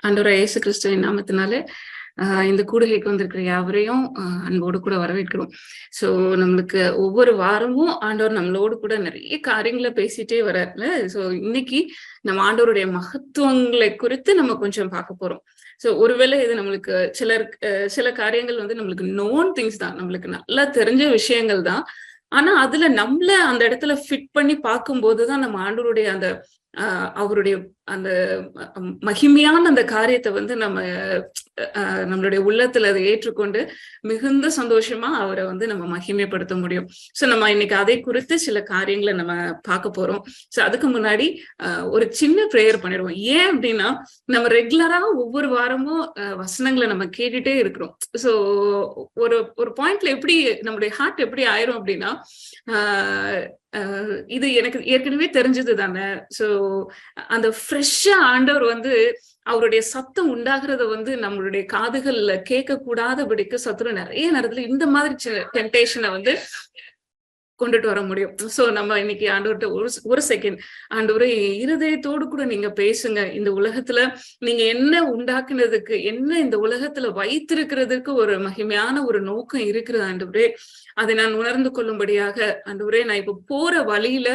ஆண்டவராகிய இயேசு கிறிஸ்துவின் நாமத்தினாலே இந்த கூடுகைக்கு வந்திருக்கிற யாவரையும் அன்போடு கூட வரவேற்கிறோம். ஸோ நம்மளுக்கு ஒவ்வொரு வாரமும் ஆண்டவர் நம்மளோடு கூட நிறைய காரியங்களை பேசிட்டே வர்றாருல. ஸோ இன்னைக்கு நம்ம ஆண்டவருடைய மகத்துவங்களை குறித்து நம்ம கொஞ்சம் பார்க்க போறோம். ஸோ ஒருவேளை இது நம்மளுக்கு சில காரியங்கள் வந்து நம்மளுக்கு நோன் திங்ஸ் தான், நம்மளுக்கு நல்லா தெரிஞ்ச விஷயங்கள் தான். ஆனா அதுல நம்மள அந்த இடத்துல ஃபிட் பண்ணி பார்க்கும்போதுதான் நம்ம ஆண்டவருடைய அந்த அவருடைய அந்த மகிமையான அந்த காரியத்தை வந்து நம்மளுடைய உள்ளத்துல அதை ஏற்றுக்கொண்டு மிகுந்த சந்தோஷமா அவரை வந்து நம்ம மகிமைப்படுத்த முடியும். சோ நம்ம இன்னைக்கு அதை குறித்து சில காரியங்களை நம்ம பார்க்க போறோம். சோ அதுக்கு முன்னாடி ஒரு சின்ன ப்ரேயர் பண்ணிடுவோம். ஏன் அப்படின்னா நம்ம ரெகுலரா ஒவ்வொரு வாரமும் வசனங்களை நம்ம கேட்டுட்டே இருக்கிறோம். சோ ஒரு பாயிண்ட்ல எப்படி நம்மளுடைய ஹார்ட் எப்படி ஆயிரும் அப்படின்னா இது எனக்கு ஏற்கனவே தெரிஞ்சது தானே. சோ அந்த ஃப்ரெஷ்ஷா ஆண்டவர் வந்து அவருடைய சத்தம் உண்டாகிறத வந்து நம்மளுடைய காதுகள்ல கேட்க கூடாதபடிக்கு சத்துரு நிறைய நேரத்துல இந்த மாதிரி டெம்டேஷனை வந்து கொண்டுட்டு வர முடியும். சோ நம்ம இன்னைக்கு ஆண்டவர்கிட்ட ஒரு செகண்ட், ஆண்டவரே இருதயத்தோடு கூட நீங்க பேசுங்க. இந்த உலகத்துல நீங்க என்ன உண்டாக்குனதுக்கு, என்ன இந்த உலகத்துல வைத்திருக்கிறதுக்கு ஒரு மகிமையான ஒரு நோக்கம் இருக்கிறது ஆண்டவரே. அதை நான் உணர்ந்து கொள்ளும்படியாக ஆண்டவரே, நான் இப்ப போற வழியில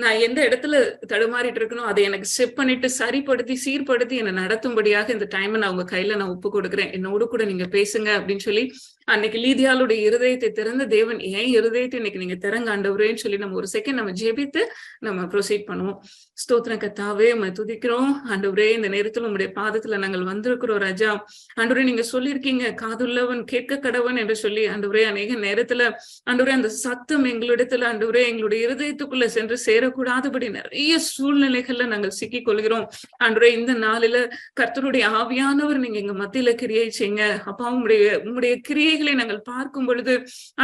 நான் எந்த இடத்துல தடுமாறிட்டு இருக்கணும் அதை எனக்கு செட் பண்ணிட்டு சரிப்படுத்தி சீர்படுத்தி என்னை நடத்தும்படியாக இந்த டைமை நான் உங்க கையில நான் ஒப்பு கொடுக்குறேன். என்னோடு கூட நீங்க பேசுங்க அப்படின்னு சொல்லி அன்னைக்கு லீதியாளுடைய இருதயத்தை திறந்து தேவன் ஏன் இருதயத்தை இன்னைக்கு நீங்க திறங்க ஆண்டவரேன்னு சொல்லி நம்ம ஒரு செகண்ட் நம்ம ஜெபித்து நம்ம ப்ரொசீட் பண்ணுவோம். ஸ்தோத்திரம் கர்த்தாவே, நம்ம துதிக்கிறோம் ஆண்டவரே. இந்த நேரத்துல உங்களுடைய பாதத்துல நாங்கள் வந்திருக்கிறோம் ராஜா. ஆண்டவரே, நீங்க சொல்லியிருக்கீங்க காதுள்ளவன் கேட்க கடவன் என்று சொல்லி ஆண்டவரே, அநேக நேரத்துல ஆண்டவரே அந்த சத்தம் எங்களிடத்துல ஆண்டவரே எங்களுடைய இருதயத்துக்குள்ள சென்று சேரக்கூடாதபடி நிறைய சூழ்நிலைகள்ல நாங்கள் சிக்கிக் கொள்கிறோம். ஆண்டவரே, இந்த நாளில கர்த்தருடைய ஆவியானவர் நீங்க எங்க மத்தியில கிரியை செய்யுங்க அப்பா. உங்களுடைய கிரியைகளை நாங்கள் பார்க்கும் பொழுது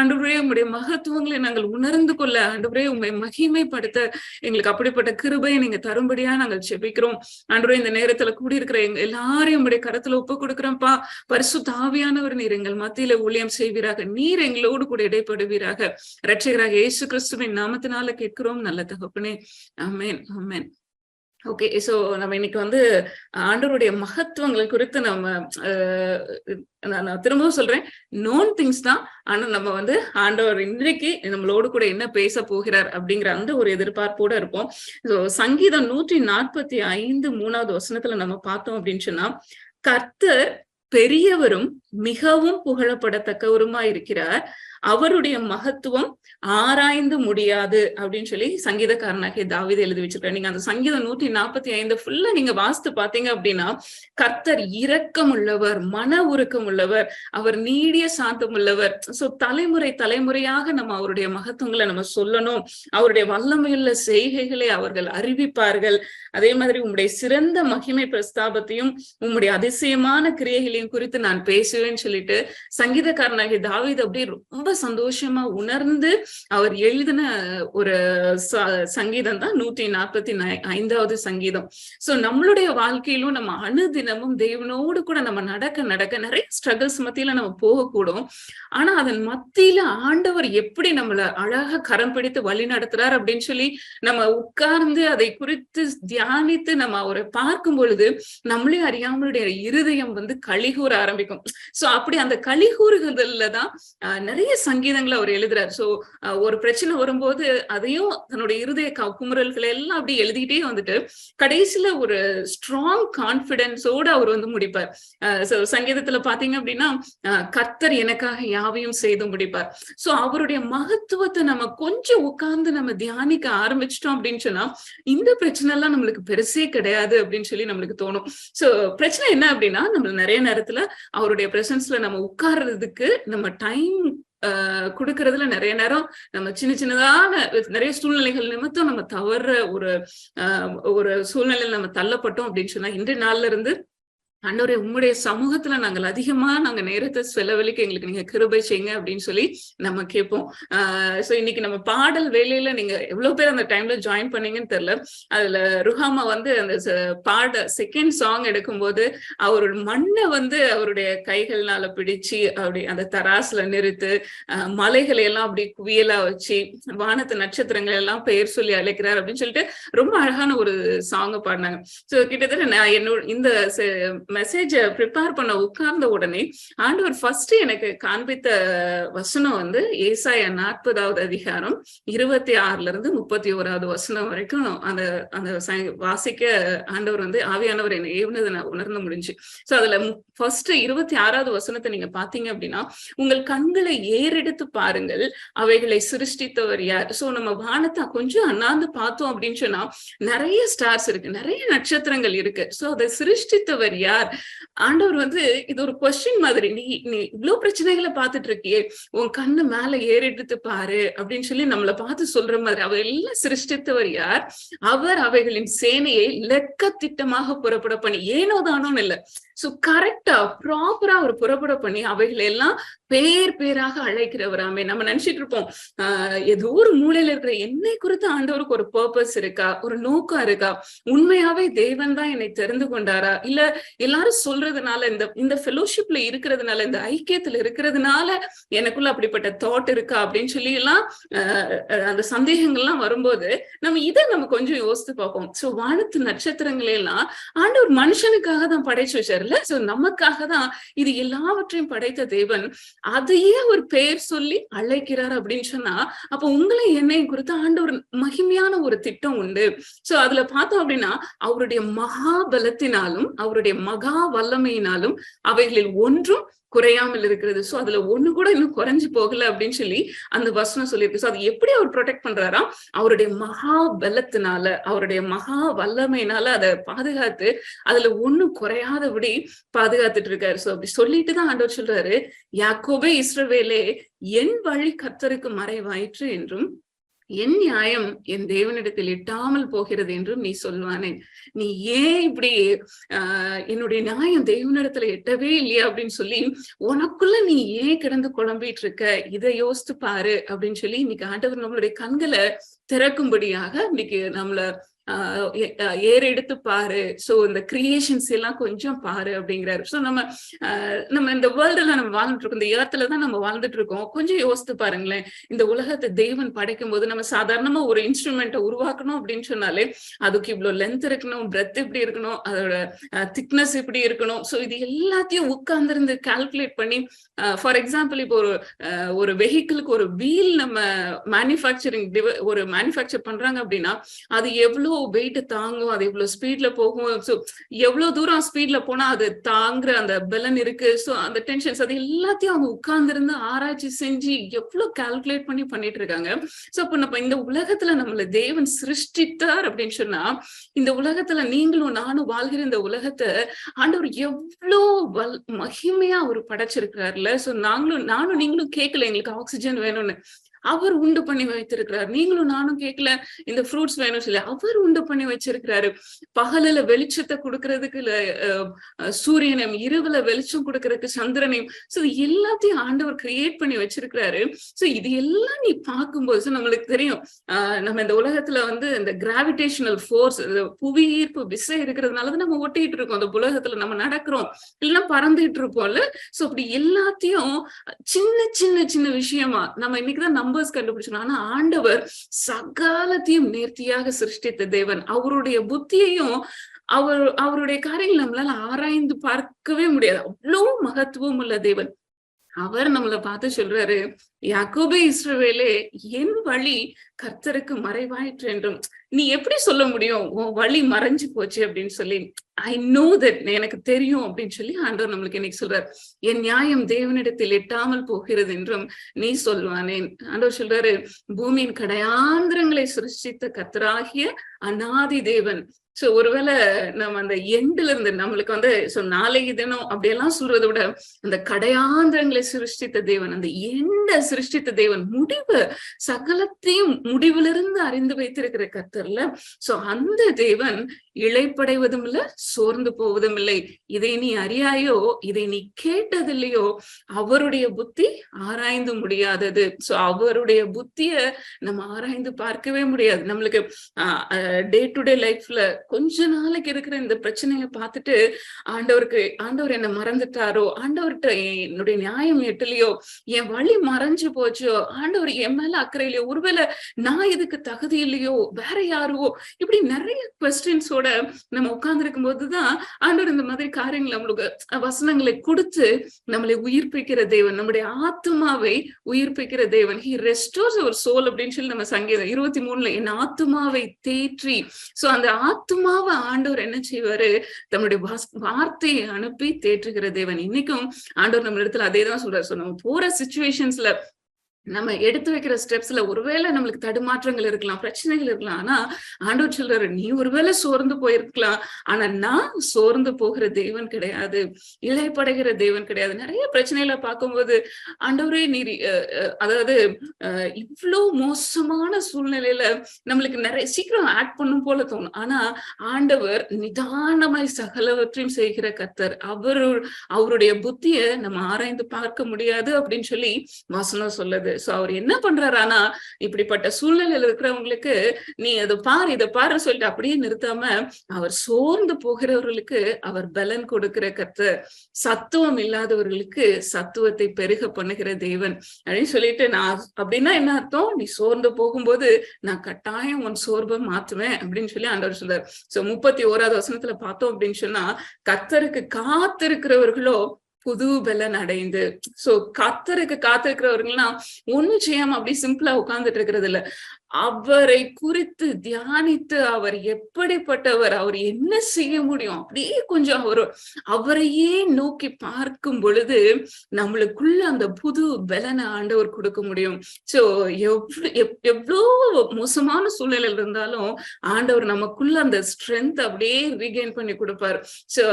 ஆண்டவரே, உங்களுடைய மகத்துவங்களை நாங்கள் உணர்ந்து கொள்ள ஆண்டவரே உண்மை மகிமைப்படுத்த எங்களுக்கு அப்படிப்பட்ட கிருபையை நீங்க தரும்படியா நாங்கள் ஜெபிக்கிறோம். ஆண்டவரே, இந்த நேரத்துல கூடியிருக்கிற எல்லாரையும் உங்களுடைய கரத்துல ஒப்பு கொடுக்கிறோம்ப்பா. பரிசுத்த ஆவியானவர் நீர் எங்கள் மத்தியில ஊழியம் செய்வீராக. நீர் எங்களோடு கூட இடைப்படுவீராக. இரட்சகராக இயேசு கிறிஸ்துவின் நாமத்தினால கேட்கிறோம் நல்ல தகப்பனே. ஆமென், ஆமென். ஓகே, சோ நம்ம இன்னைக்கு வந்து ஆண்டவருடைய மகத்துவங்கள் குறித்து நான் திரும்பவும் சொல்றேன், நோன் திங்ஸ் தான். ஆனா நம்ம வந்து ஆண்டவர் இன்றைக்கு நம்மளோடு கூட என்ன பேச போகிறார் அப்படிங்கிற அந்த ஒரு எதிர்பார்ப்போட இருப்போம். சோ சங்கீதம் 145 3வது வசனத்துல நம்ம பார்த்தோம் அப்படின்னு சொன்னா, கர்த்தர் பெரியவரும் மிகவும் புகழப்படத்தக்கவருமா இருக்கிறார், அவருடைய மகத்துவம் ஆராய்ந்து முடியாது அப்படின்னு சொல்லி சங்கீதக்காரனாகிய தாவீது எழுதி வச்சிருக்காரு. நீங்க அந்த சங்கீதம் 145 ஃபுல்லா நீங்க வாசித்து பாத்தீங்க அப்படின்னா, கர்த்தர் இரக்கம் உள்ளவர், மன உருக்கம் உள்ளவர், அவர் நீடிய சாந்தம் உள்ளவர். சோ தலைமுறையாக நம்ம அவருடைய மகத்துவங்களை நம்ம சொல்லணும். அவருடைய வல்லமையுள்ள செய்கைகளை அவர்கள் அறிவிப்பார்கள். அதே மாதிரி உங்களுடைய சிறந்த மகிமை பிரஸ்தாபத்தையும் உங்களுடைய அதிசயமான கிரியைகளையும் குறித்து நான் பேசுவேன்னு சொல்லிட்டு சங்கீதக்காரனாகிய தாவீது அப்படியே ரொம்ப சந்தோஷமா உணர்ந்து அவர் எழுதின ஒரு சங்கீதம் தான் 145வது சங்கீதம். சோ நம்மளுடைய வாழ்க்கையிலும் நம்ம அனுதினமும் தேவனோடு கூட நம்ம நடக்க நிறைய ஸ்ட்ரகிள்ஸ் மத்தியில நம்ம போகக்கூடும். ஆனா அதன் மத்தியில ஆண்டவர் எப்படி நம்மள அழகா கரம் பிடித்து வழி நடத்துறார் அப்படின்னு சொல்லி நம்ம உட்கார்ந்து அதை குறித்து தியானித்து நம்ம அவரை பார்க்கும் பொழுது நம்மளே அறியாமலுடைய இருதயம் வந்து களிகூற ஆரம்பிக்கும். சோ அப்படி அந்த களிகூறுதல்லதான் நிறைய சங்கீதங்களை அவர் எழுதுறாரு. சோ ஒரு பிரச்சனை வரும்போது அதையும் தன்னுடைய இருதய குமுறல்களை எல்லாம் அப்படி எழுதிட்டே வந்துட்டு கடைசியில ஒரு ஸ்ட்ராங் கான்பிடன்ஸோட அவர் வந்து முடிப்பார். சங்கீதத்துல பாத்தீங்க அப்படின்னா, கர்த்தர் எனக்காக யாவையும் செய்து முடிப்பார். சோ அவருடைய மகத்துவத்தை நம்ம கொஞ்சம் உட்கார்ந்து நம்ம தியானிக்க ஆரம்பிச்சிட்டோம் அப்படின்னு சொன்னா இந்த பிரச்சனை எல்லாம் நம்மளுக்கு பெருசே கிடையாது அப்படின்னு சொல்லி நம்மளுக்கு தோணும். சோ பிரச்சனை என்ன அப்படின்னா, நம்ம நிறைய நேரத்துல அவருடைய பிரசன்ஸ்ல நம்ம உட்கார்றதுக்கு நம்ம டைம் கொடுக்கறதுல நிறைய நேரம் நம்ம சின்னதான நிறைய சூழ்நிலைகள் நிமித்தம் நம்ம தவற ஒரு சூழ்நிலையில நம்ம தள்ளப்பட்டோம் அப்படின்னு சொன்னா, இன்றைய நாள்ல இருந்து ஆண்டவரே உம்முடைய சமூகத்துல நாங்கள் அதிகமா நேரத்தை செலவழிக்க எங்களுக்கு நீங்க கிருபை செய்யுங்க அப்படின்னு சொல்லி நம்ம கேட்போம். சோ இன்னைக்கு நம்ம பாடல் வேலையில நீங்க எவ்வளவு பேர் அந்த டைம்ல ஜாயின் பண்ணீங்கன்னு தெரியல. அதுல ருஹாமா வந்து அந்த செகண்ட் சாங் எடுக்கும்போது அவரோட மண்ணை வந்து அவருடைய கைகள்னால பிடிச்சு அப்படி அந்த தராசுல நிறுத்து மலைகளை எல்லாம் அப்படி குவியலா வச்சு வானத்து நட்சத்திரங்கள் எல்லாம் பெயர் சொல்லி அழைக்கிறார் அப்படின்னு சொல்லிட்டு ரொம்ப அழகான ஒரு சாங் பாடினாங்க. சோ கிட்டத்தட்ட நான் என்னோட இந்த மெசேஜ ப்ரிப்பேர் பண்ண உட்கார்ந்த உடனே ஆண்டவர் ஃபர்ஸ்ட் எனக்கு காண்பித்த வசனம் வந்து ஏசாயா 40வது அதிகாரம் 26ல இருந்து 31வது வசனம் வரைக்கும் அந்த அந்த வாசிக்க ஆண்டவர் வந்து ஆவியானவர் என்னை ஏவுனதை நான் உணர்ந்து முடிஞ்சு. சோ அதுல ஃபர்ஸ்ட் 26வது வசனத்தை நீங்க பாத்தீங்க அப்படின்னா, உங்கள் கண்களை ஏறெடுத்து பாருங்கள், அவைகளை சிருஷ்டித்தவர் யார். சோ நம்ம வானத்தை கொஞ்சம் அண்ணாந்து பார்த்தோம் அப்படின்னு சொன்னா நிறைய ஸ்டார்ஸ் இருக்கு, நிறைய நட்சத்திரங்கள் இருக்கு. சோ அதை சிருஷ்டித்தவர் யார். ஆண்டவர் வந்து இது ஒரு கொஸ்டின் மாதிரி, நீ இவ்வளவு பிரச்சனைகளை பார்த்துட்டு இருக்கியே, உன் கண்ணு மேல ஏறெடுத்து பாரு அப்படின்னு சொல்லி நம்மளை பார்த்து சொல்ற மாதிரி. அவர் எல்லாம் சிருஷ்டித்தவர் யார், அவர் அவைகளின் சேனையை லெக்க திட்டமாக புறப்பட பண்ணி, ஏனோ தானோன்னு இல்ல, சோ கரெக்டா ப்ராப்பரா அவர் புறப்பட பண்ணி அவைகளை எல்லாம் பேர் பேராக அழைக்கிறவராமே. நம்ம நினைச்சிட்டு இருப்போம் ஏதோ ஒரு மூலையில இருக்கிற என்னை குறித்து ஆண்டவருக்கு ஒரு பர்பஸ் இருக்கா, ஒரு நோக்கம் இருக்கா, உண்மையாவே தேவன் தான் என்னை தெரிந்து கொண்டாரா, இல்ல எல்லாரும் சொல்றதுனால, இந்த ஃபெலோஷிப்ல இருக்கிறதுனால, இந்த ஐக்கியத்துல இருக்கிறதுனால எனக்குள்ள அப்படிப்பட்ட தாட் இருக்கா அப்படின்னு சொல்லி எல்லாம் அந்த சந்தேகங்கள்லாம் வரும்போது நம்ம கொஞ்சம் யோசித்து பார்ப்போம். சோ வானத்து நட்சத்திரங்களை எல்லாம் ஆண்டவர் மனுஷனுக்காக தான் படைச்சு வச்சாருல்ல. சோ நமக்காக தான் இது எல்லாவற்றையும் படைத்த தேவன் அதையே ஒரு பெயர் சொல்லி அழைக்கிறார் அப்படின்னு சொன்னா, அப்ப உங்களை என்னையும் குறித்து ஆண்டவர் மகிமையான ஒரு திட்டம் உண்டு. சோ அதுல பார்த்தோம் அப்படின்னா, அவருடைய மகா பலத்தினாலும் அவருடைய மகா வல்லமையினாலும் அவைகளில் ஒன்றும் குறையாமல் இருக்கிறது. சோ அதுல ஒண்ணு கூட இன்னும் குறைஞ்சு போகல அப்படின்னு சொல்லி அந்த வசனம் சொல்லியிருக்கு. சோ அது எப்படி அவர் ப்ரொடெக்ட் பண்றாரா, அவருடைய மகா பலத்தினால, அவருடைய மகா வல்லமையினால அதை பாதுகாத்து அதுல ஒண்ணும் குறையாதபடி பாதுகாத்துட்டு இருக்காரு. சோ அப்படி சொல்லிட்டு தான் ஆண்டவர் சொல்றாரு, யாக்கோபே இஸ்ரவேலே, என் வழி கர்த்தருக்கு மறைவாயிற்று என்றும் என் நியாயம் என் தேவனிடத்தில் எட்டாமல் போகிறது என்றும் நீ சொல்வானே. நீ ஏன் இப்படி என்னுடைய நியாயம் தேவனிடத்துல எட்டவே இல்லையா அப்படின்னு சொல்லி உனக்குள்ள நீ ஏன் கிடந்து குழம்பிட்டு இருக்க, இதை யோசித்து பாரு அப்படின்னு சொல்லி இன்னைக்கு ஆண்டவர் நம்மளுடைய கண்களை திறக்கும்படியாக இன்னைக்கு நம்மள ஏறெடுத்து பாரு, சோ இந்த கிரியேஷன்ஸ் எல்லாம் கொஞ்சம் பாரு அப்படிங்கிறாரு. சோ நம்ம இந்த வேர்ல்டுல நம்ம வாழ்ந்துட்டு இருக்கோம், இந்த ஏர்த்துல தான் நம்ம வாழ்ந்துட்டு இருக்கோம். கொஞ்சம் யோசித்து பாருங்களேன், இந்த உலகத்தை தேவன் படைக்கும் போது நம்ம சாதாரணமா ஒரு இன்ஸ்ட்ருமெண்ட்டை உருவாக்கணும் அப்படின்னு சொன்னாலே அதுக்கு இவ்வளவு லென்த் இருக்கணும், பிரெத் இப்படி இருக்கணும், அதோட திக்னஸ் இப்படி இருக்கணும். சோ இது எல்லாத்தையும் உட்கார்ந்து கால்குலேட் பண்ணி, ஃபார் எக்ஸாம்பிள் இப்போ ஒரு வெஹிக்கிளுக்கு ஒரு வீல் நம்ம மேனுஃபேக்சர் பண்றாங்க அப்படின்னா அது எவ்வளவு வெயிட் தாங்கும், அது எவ்வளவு ஸ்பீட்ல போகும், சோ எவ்வளவு தூரம் ஸ்பீட்ல போனா அது தாங்குற அந்த பலன் இருக்கு. சோ அந்த டென்ஷன்ஸ் அது எல்லாத்தையும் அவங்க உட்கார்ந்து இருந்து ஆராய்ச்சி செஞ்சு எவ்வளவு கால்குலேட் பண்ணி பண்ணிட்டு இருக்காங்க. சோ அப்ப நம்ம இந்த உலகத்துல நம்மள தேவன் சிருஷ்டித்தார் அப்படின்னு சொன்னா, இந்த உலகத்துல நீங்களும் நானும் வாழ்கிற இந்த உலகத்தை ஆண்டவர் எவ்வளவு மகிமையா அவர் படைச்சிருக்கிறாருல. சோ நானும் நீங்களும் கேட்கல எங்களுக்கு ஆக்சிஜன் வேணும்னு, அவர் உண்டு பண்ணி வைத்திருக்கிறார். நீங்களும் நானும் கேட்கல இந்த ஃப்ரூட்ஸ் வேணும் சொல்லி, அவர் உண்டு பண்ணி வச்சிருக்கிறாரு. பகலில வெளிச்சத்தை கொடுக்கறதுக்கு சூரியனையும், இரவுல வெளிச்சம் கொடுக்கறதுக்கு சந்திரனையும், சோ எல்லாத்தையும் ஆண்டவர் கிரியேட் பண்ணி வச்சிருக்கிறாரு. சோ இது எல்லாம் நீ பார்க்கும்போது நம்மளுக்கு தெரியும், நம்ம இந்த உலகத்துல வந்து இந்த கிராவிடேஷனல் ஃபோர்ஸ், புவி ஈர்ப்பு விசை இருக்கிறதுனாலதான் நம்ம ஒட்டிட்டு இருக்கோம், அந்த உலகத்துல நம்ம நடக்கிறோம், இல்லைன்னா பறந்துட்டு இருப்போம்ல. சோ அப்படி எல்லாத்தையும் சின்ன சின்ன சின்ன விஷயமா நம்ம இன்னைக்குதான் நம்பர்ஸ் கண்டுபிடிச்சோம். ஆனா ஆண்டவர் சகலத்தையும் நேர்த்தியாக சிருஷ்டித்த தேவன். அவருடைய புத்தியையும் அவருடைய காரியங்கள் நம்மளால ஆராய்ந்து பார்க்கவே முடியாது, அவ்வளவு மகத்துவம் உள்ள தேவன். அவர் நம்மளை பார்த்து சொல்றாரு, யாக்கோபே இஸ்ரவேலே, என் வழி கர்த்தருக்கு மறைவாயிற்று என்றும். நீ எப்படி சொல்ல முடியும் உன் வழி மறைஞ்சு போச்சு அப்படின்னு சொல்லி, ஐ நோ தட், எனக்கு தெரியும் அப்படின்னு சொல்லி ஆண்டவர் நம்மளுக்கு இன்னைக்கு சொல்றாரு, என் நியாயம் தேவனிடத்தில் எட்டாமல் போகிறது என்றும் நீ சொல்வானேன். ஆண்டவர் சொல்றாரு, பூமியின் கடையாந்திரங்களை சிருஷ்டித்த கர்த்தராகிய அநாதி தேவன். சோ ஒருவேளை நம்ம அந்த எண்டுல இருந்து நம்மளுக்கு வந்து நாளைக்கு தினம் அப்படியெல்லாம் சொல்றதை விட, அந்த கடையாந்திரங்களை சிருஷ்டித்த தேவன், அந்த எண்ட சிருஷ்டித்த தேவன், முடிவு சகலத்தையும் முடிவிலிருந்து அறிந்து வைத்திருக்கிற கர்த்தர்ல. சோ அந்த தேவன் இளைப்படைவதும் இல்ல, சோர்ந்து போவதும் இல்லை. இதை நீ அறியாயோ, இதை நீ கேட்டதில்லையோ, அவருடைய புத்தி ஆராய்ந்து முடியாதது. சோ அவருடைய புத்திய நம்ம ஆராய்ந்து பார்க்கவே முடியாது. நம்மளுக்கு டே டு டே லைஃப்ல கொஞ்ச நாளைக்கு இருக்கிற இந்த பிரச்சனையை பார்த்துட்டு ஆண்டவர் என்ன மறந்துட்டாரோ, ஆண்டவர்கிட்ட என்னுடைய நியாயம் எட்டலையோ, என் வழி மறைஞ்சு போச்சோ, ஆண்டவர் என் மேல அக்கறை இல்லையோ, ஒருவேளை நான் இதுக்கு தகுதி இல்லையோ, வேற யாரோ, இப்படி நிறைய கொஸ்டின்ஸோட நம்ம உட்கார்ந்து இருக்கும் போதுதான் ஆண்டவர் இந்த மாதிரி காரியங்கள் நம்மளுக்கு வசனங்களை கொடுத்து நம்மளை உயிர்ப்பிக்கிற தேவன், நம்முடைய ஆத்மாவை உயிர்ப்பிக்கிற தேவன். ஹி ரெஸ்டோர்ஸ் அவர் சோல் அப்படின்னு சொல்லி நம்ம சங்கீதம் 23 என் ஆத்மாவை தேற்றி. சோ அந்த ஆத்மாவை ஆண்டவர் என்ன செய்வாரு, தன்னுடைய வார்த்தையை அனுப்பி தேற்றுகிற தேவன். இன்னைக்கும் ஆண்டவர் நம்ம இடத்துல அதே தான் சொல்றாரு. சோ நம்ம போற சிச்சுவேஷன்ஸ்ல நம்ம எடுத்து வைக்கிற ஸ்டெப்ஸ்ல ஒருவேளை நம்மளுக்கு தடுமாற்றங்கள் இருக்கலாம், பிரச்சனைகள் இருக்கலாம். ஆனா ஆண்டவர் சொல்றாரு, நீ ஒருவேளை சோர்ந்து போயிருக்கலாம், ஆனா நான் சோர்ந்து போகிற தேவன் கிடையாது, இளைப்படைகிற தேவன் கிடையாது. நிறைய பிரச்சனைகளை பார்க்கும்போது ஆண்டவரே நீர் அதாவது இவ்வளவு மோசமான சூழ்நிலையில நம்மளுக்கு நிறைய சீக்கிரம் ஆக்ட் பண்ணும் போல தோணும். ஆனா ஆண்டவர் நிதானமாய் சகலவற்றையும் செய்கிற கர்த்தர். அவருடைய புத்திய நம்ம ஆராய்ந்து பார்க்க முடியாது அப்படின்னு சொல்லி வசனம் சொல்லுது. சோ அவர் என்ன பண்றாரு, ஆனா இப்படிப்பட்ட சூழ்நிலையில இருக்கிறவங்களுக்கு நீ அதை பாரு இதை பாரு சொல்லிட்டு அப்படியே நிறுத்தாம, அவர் சோர்ந்து போகிறவர்களுக்கு அவர் பலன் கொடுக்கிற கர்த்தர், சத்துவம் இல்லாதவர்களுக்கு சத்துவத்தை பெருக பண்ணுகிற தேவன் அப்படின்னு சொல்லிட்டு, நான் அப்படின்னா என்ன அர்த்தம், நீ சோர்ந்து போகும்போது நான் கட்டாயம் உன் சோர்வை மாத்துவேன் அப்படின்னு சொல்லி ஆண்டவர் சொல்றாரு. சோ 31வது வசனத்துல பார்த்தோம் அப்படின்னு சொன்னா, கர்த்தருக்கு காத்திருக்கிறவர்களோ புது பலன் அடைந்து. சோ கர்த்தருக்கு காத்திருக்கிறவர்கள்னா ஒண்ணும் செய்யாம அப்படி சிம்பிளா உட்கார்ந்துட்டு இருக்கிறது இல்ல, அவரை குறித்து தியானித்து அவர் எப்படிப்பட்டவர், அவர் என்ன செய்ய முடியும், அப்படியே கொஞ்சம் அவரையே நோக்கி பார்க்கும் பொழுது நம்மளுக்குள்ள அந்த புது பலனை ஆண்டவர் கொடுக்க முடியும். சோ எவ்வளோ மோசமான சூழ்நிலையில இருந்தாலும் ஆண்டவர் நமக்குள்ள அந்த ஸ்ட்ரென்த் அப்படியே ரீகெயின் பண்ணி கொடுப்பாரு. சோ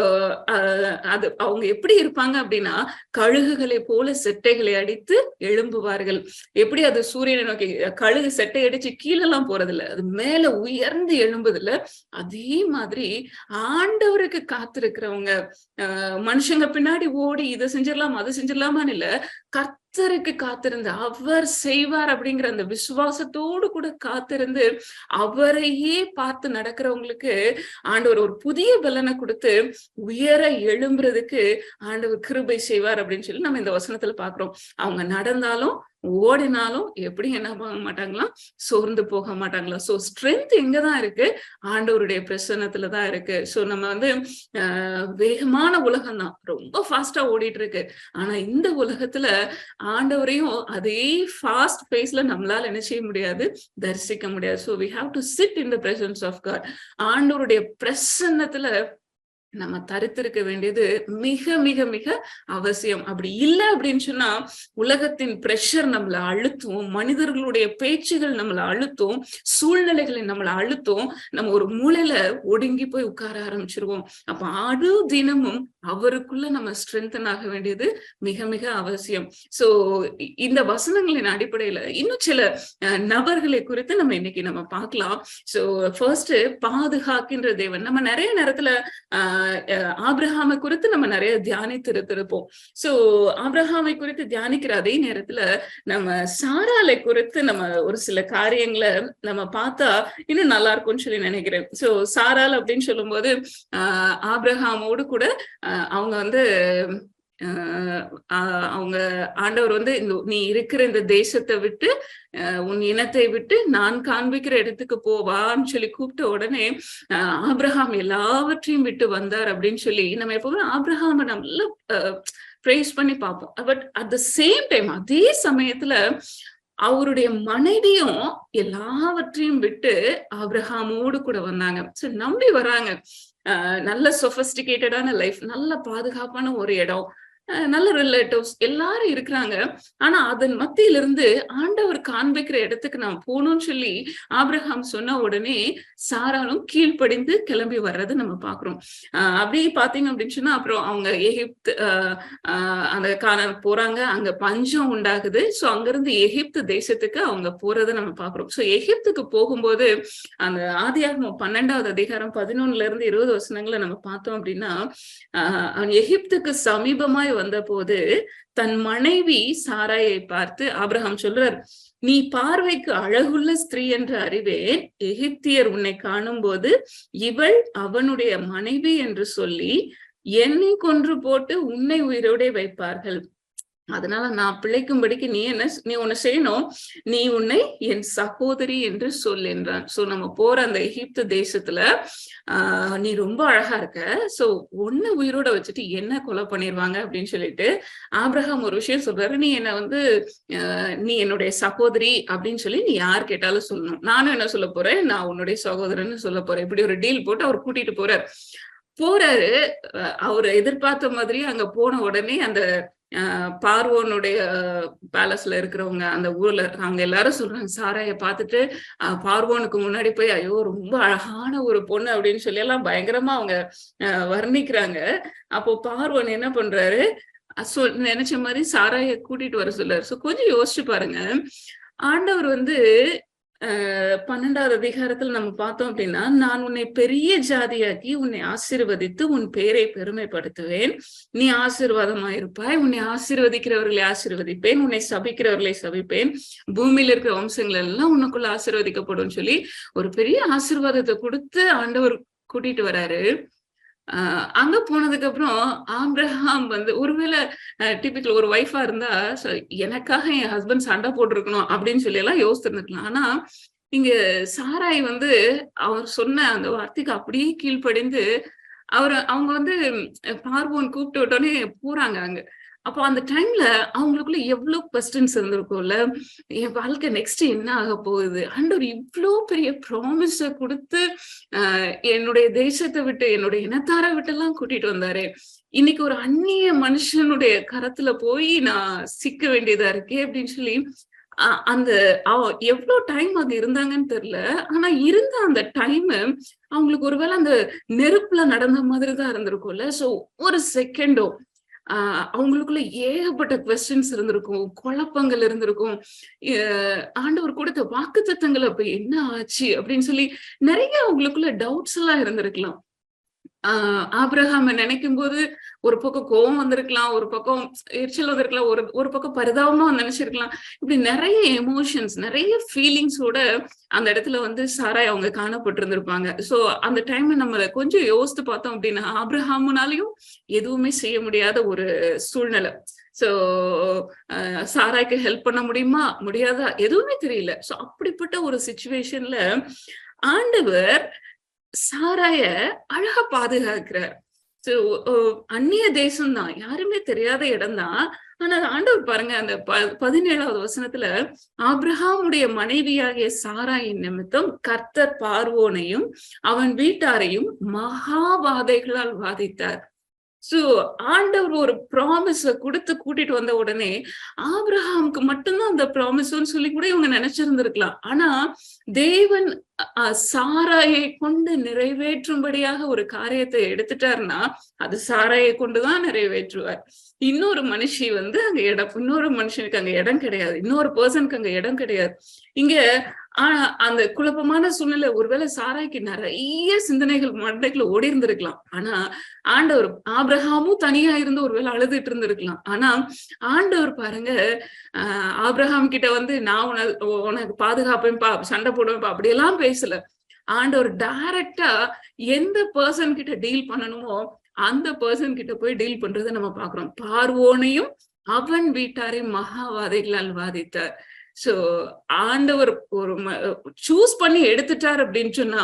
அது அவங்க எப்படி இருப்பாங்க அப்படின்னா, கழுகுகளை போல செட்டைகளை அடித்து எழும்புவார்கள். எப்படி அது சூரியனை நோக்கி கழுகு செட்டை அடிச்சு கீழெல்லாம் போறதில்ல, அது மேல உயர்ந்து எழும்புதில்ல. அதே மாதிரி ஆண்டவருக்கு காத்திருக்கிறவங்க மனுஷங்க பின்னாடி ஓடி இதை செஞ்சிடலாம் அதை செஞ்சிடலாமான்னு இல்ல, கர்த்தருக்கு காத்திருந்து அவர் செய்வார் அப்படிங்கிற அந்த விசுவாசத்தோடு கூட காத்திருந்து அவரையே பார்த்து நடக்கிறவங்களுக்கு ஆண்டவர் ஒரு புதிய பலனை கொடுத்து உயர எழும்புறதுக்கு ஆண்டவர் கிருபை செய்வார் அப்படின்னு சொல்லி நம்ம இந்த வசனத்துல பாக்குறோம். அவங்க நடந்தாலும் ஓடினாலும் எப்படி என்ன பண்ண மாட்டாங்களாம், சோர்ந்து போக மாட்டாங்களா. சோ ஸ்ட்ரென்த் எங்கதான் இருக்கு, ஆண்டவருடைய பிரசன்னத்துலதான் இருக்கு. சோ நம்ம வேகமான உலகம் தான், ரொம்ப ஃபாஸ்டா ஓடிட்டு இருக்கு. ஆனா இந்த உலகத்துல ஆண்டவரையும் அதே ஃபாஸ்ட் பேஸ்ல நம்மளால என்ன செய்ய முடியாது, தரிசிக்க முடியாது. So we have to sit in the presence of God. ஆண்டவருடைய பிரசன்னத்துல நம்ம தரித்திருக்க வேண்டியது மிக மிக மிக அவசியம். அப்படி இல்லை அப்படின்னு சொன்னா உலகத்தின் பிரஷர் நம்மளை அழுத்தும், மனிதர்களுடைய பேச்சுகள் நம்மளை அழுத்தும், சூழ்நிலைகளை நம்மளை அழுத்தும், நம்ம ஒரு மூலையில ஒடுங்கி போய் உட்கார ஆரம்பிச்சிருவோம். அப்ப அடு தினமும் அவருக்குள்ள நம்ம ஸ்ட்ரென்தன் ஆக வேண்டியது மிக மிக அவசியம். சோ இந்த வசனங்களின் அடிப்படையில இன்னும் சில நபர்களை குறித்து நம்ம பார்க்கலாம். சோ ஃபர்ஸ்ட் பாதுகாக்கின்ற தேவன். நம்ம நிறைய நேரத்துல ஆபிரகாமை குறித்து நம்ம நிறைய தியானித்து இருப்போம். சோ ஆபிரகாமை குறித்து தியானிக்கிற அதே நேரத்துல நம்ம சாராளை குறித்து நம்ம ஒரு சில காரியங்களை நம்ம பார்த்தா இன்னும் நல்லா இருக்கும்னு சொல்லி நினைக்கிறேன். சோ சாராள் அப்படின்னு சொல்லும் போது ஆபிரகாமோடு கூட அவங்க அவங்க ஆண்டவர் நீ இருக்கிற இந்த தேசத்தை விட்டு உன் இனத்தை விட்டு நான் காண்பிக்கிற இடத்துக்கு போவான்னு சொல்லி கூப்பிட்ட உடனே ஆபிரகாம் எல்லாவற்றையும் விட்டு வந்தார் அப்படின்னு சொல்லி நம்ம எப்பவுமே ஆபிரகாம நல்லா பிரைஸ் பண்ணி பார்ப்போம். But at the same time அதே சமயத்துல அவருடைய மனைவியும் எல்லாவற்றையும் விட்டு ஆபிரகாமோடு கூட வந்தாங்க. சோ நம்பி வராங்க, நல்ல சொபிஸ்டிகேட்டடான லைஃப், நல்ல பாதுகாப்பான ஒரு இடம், நல்ல ரிலேட்டிவ்ஸ் எல்லாரும் இருக்கிறாங்க. ஆனா அதன் மத்தியிலிருந்து ஆண்டவர் காண்பிக்கிற இடத்துக்கு நான் போகணும்னு சொல்லி ஆபிரகாம் சொன்ன உடனே சாராலும் கீழ்ப்படிந்து கிளம்பி வர்றது நம்ம பாக்குறோம். அப்படி பாத்தீங்க அப்படின்னு சொன்னா அப்புறம் அவங்க எகிப்து அந்த கானான் போறாங்க, அங்க பஞ்சம் உண்டாகுது. சோ அங்கிருந்து எகிப்து தேசத்துக்கு அவங்க போறதை நம்ம பாக்குறோம். சோ எகிப்துக்கு போகும்போது அந்த ஆதியாகமம் 12வது அதிகாரம் 11 இருந்து 20 வசனங்களை நம்ம பார்த்தோம் அப்படின்னா எகிப்துக்கு சமீபமாய் வந்த போது தன் மனைவி சாராயை பார்த்து ஆபிரகாம் சொல்றார், நீ பார்வைக்கு அழகுள்ள ஸ்திரீ என்று அறிவேன். எகிப்தியர் உன்னை காணும் போது இவள் அவனுடைய மனைவி என்று சொல்லி என்னை கொன்று போட்டு உன்னை உயிரோட வைப்பார்கள். அதனால நான் பிழைக்கும்படிக்கு நீ உன்னை செய்யணும், நீ உன்னை என் சகோதரி என்று சொல் என்றான். சோ நம்ம போற அந்த எகிப்து தேசத்துல நீ ரொம்ப அழகா இருக்க, சோ உன்னை உயிரோட வச்சுட்டு என்ன கொலை பண்ணிருவாங்க அப்படின்னு சொல்லிட்டு ஆபிரகாம் ஒரு விஷயம் சொல்றாரு, நீ என்ன நீ என்னுடைய சகோதரி அப்படின்னு சொல்லி நீ யார் கேட்டாலும் சொல்லணும். நானும் என்ன சொல்ல போறேன், நான் உன்னுடைய சகோதரன்னு சொல்ல போறேன். இப்படி ஒரு டீல் போட்டு அவர் கூட்டிட்டு போறாரு. அவரு எதிர்பார்த்த மாதிரி அங்க போன உடனே அந்த பார்வோனுடைய பேலஸ்ல இருக்கிறவங்க அந்த ஊர்ல அவங்க எல்லாரும் சொல்றாங்க, சாராய பார்த்துட்டு பார்வோனுக்கு முன்னாடி போய் ஐயோ ரொம்ப அழகான ஒரு பொண்ணு அப்படின்னு சொல்லி எல்லாம் பயங்கரமா அவங்க வர்ணிக்கிறாங்க. அப்போ பார்வோன் என்ன பண்றாரு, நினைச்ச மாதிரி சாராய கூட்டிட்டு வர சொல்றாரு. சோ கொஞ்சம் யோசிச்சு பாருங்க, ஆண்டவர் 12வது அதிகாரத்துல நம்ம பார்த்தோம் அப்படின்னா, நான் உன்னை பெரிய ஜாதியாக்கி உன்னை ஆசீர்வதித்து உன் பேரை பெருமைப்படுத்துவேன், நீ ஆசீர்வாதமாயிருப்பாய், உன்னை ஆசீர்வதிக்கிறவர்களை ஆசீர்வதிப்பேன், உன்னை சபிக்கிறவர்களை சபிப்பேன், பூமியில இருக்கிற வம்சங்கள் எல்லாம் உனக்குள்ள ஆசீர்வதிக்கப்படும் சொல்லி ஒரு பெரிய ஆசீர்வாதத்தை கொடுத்து ஆண்டவர் கூட்டிட்டு வராரு. அங்க போனதுக்கு அப்புறம் ஆபிரகாம் ஒருவேளை டிபிக்கல் ஒரு ஒய்ஃபா இருந்தா எனக்காக என் ஹஸ்பண்ட் சண்டை போட்டிருக்கணும் அப்படின்னு சொல்லி எல்லாம் யோசிச்சிருந்துருக்கலாம். ஆனா இங்க சாராய் அவர் சொன்ன அந்த வார்த்தைக்கு அப்படியே கீழ்ப்படிந்து அவங்க பார்வோன் கூப்பிட்டு விட்டோன்னே போறாங்க அங்க. அப்போ அந்த டைம்ல அவங்களுக்குள்ள எவ்வளவு கொஸ்டின்ஸ் இருந்திருக்கும்ல, என் வாழ்க்கை நெக்ஸ்ட் என்ன ஆக போகுது, ஆண்டவர் இவ்வளவு பெரிய ப்ராமிஸ கொடுத்து என்னுடைய தேசத்தை விட்டு என்னுடைய இனத்தாரை விட்டு எல்லாம் கூட்டிட்டு வந்தாரு, இன்னைக்கு ஒரு அந்நிய மனுஷனுடைய கரத்துல போய் நான் சிக்க வேண்டியதா இருக்கே அப்படின்னு சொல்லி அந்த எவ்வளவு டைம் அங்க இருந்தாங்கன்னு தெரியல. ஆனா இருந்த அந்த டைம் அவங்களுக்கு ஒருவேளை அந்த நெருப்புல நடந்த மாதிரிதான் இருந்திருக்கும்ல. சோ ஒரு செகண்டோ அவங்களுக்குள்ள ஏகப்பட்ட கொஸ்டின்ஸ் இருந்திருக்கும், குழப்பங்கள் இருந்திருக்கும். ஆண்டவர் கொடுத்த வாக்குத்தத்தங்கள் அப்ப என்ன ஆச்சு அப்படின்னு சொல்லி நிறைய அவங்களுக்குள்ள டவுட்ஸ் எல்லாம் இருந்திருக்கலாம். ஆபிரகாம நினைக்கும் போது ஒரு பக்கம் கோபம் வந்திருக்கலாம், ஒரு பக்கம் எரிச்சல் வந்திருக்கலாம், ஒரு பக்கம் பரிதாபமா நினைச்சிருக்கலாம். இப்படி நிறைய எமோஷன்ஸ், நிறைய ஃபீலிங்ஸோட அந்த இடத்துல சாராய் அவங்க காணப்பட்டு இருந்திருப்பாங்க. சோ அந்த டைம்ல நம்ம கொஞ்சம் யோசித்து பார்த்தோம் அப்படின்னா, ஆபிரகாமுனாலையும் எதுவுமே செய்ய முடியாத ஒரு சூழ்நிலை. சோ சாராய்க்கு ஹெல்ப் பண்ண முடியுமா முடியாதா எதுவுமே தெரியல. சோ அப்படிப்பட்ட ஒரு சிச்சுவேஷன்ல ஆண்டவர் சாராய அழகா பாதுகாக்கிறார். அந்நிய தேசம்தான், யாருமே தெரியாத இடம்தான். ஆனா ஆண்டவர் பாருங்க, அந்த 17வது வசனத்துல ஆபிரகாமுடைய மனைவியாகிய சாராயின் நிமித்தம் கர்த்தர் பார்வோனையும் அவன் வீட்டாரையும் மகாவாதைகளால் வாதித்தார். சோ ஆண்டவர் ஒரு ப்ராமிஸ கொடுத்து கூட்டிட்டு வந்த உடனே ஆபிரகாமுக்கு மட்டும்தான் அந்த ப்ராமிஸ்ன்னு சொல்லி கூட இவங்க நினைச்சிருந்திருக்கலாம். ஆனா தேவன் சாராயை கொண்டு நிறைவேற்றும்படியாக ஒரு காரியத்தை எடுத்துட்டாருன்னா அது சாராயை கொண்டுதான் நிறைவேற்றுவார். இன்னொரு மனுஷி அங்க இன்னொரு மனுஷனுக்கு அங்க இடம் கிடையாது, இன்னொரு பர்சனுக்கு அங்க இடம் கிடையாது. இங்க அந்த குழப்பமான சூழ்நிலை ஒருவேளை சாராய்க்கு நிறைய சிந்தனைகள் மண்டைக்குள்ள ஓடி இருந்திருக்கலாம். ஆனா ஆண்டவர், ஆபிரகாமும் தனியா இருந்து ஒருவேளை அழுதுட்டு இருந்திருக்கலாம். ஆனா ஆண்டவர் பாருங்க, ஆபிரகாம் கிட்ட நான் உனக்கு பாதுகாப்பேன்பா, சண்டை போடுவேன்பா அப்படியெல்லாம் பேசல. ஆண்டவர் டைரக்டா எந்த பர்சன் கிட்ட டீல் பண்ணணுமோ அந்த பர்சன் கிட்ட போய் டீல் பண்றதை நம்ம பாக்குறோம். பார்வோனையும் அவன் வீட்டாரையும் மகாவாதைகளால் வாதித்தார். சோ ஆண்டவர் ஒரு சூஸ் பண்ணி எடுத்துட்டார் அப்படின்னு சொன்னா,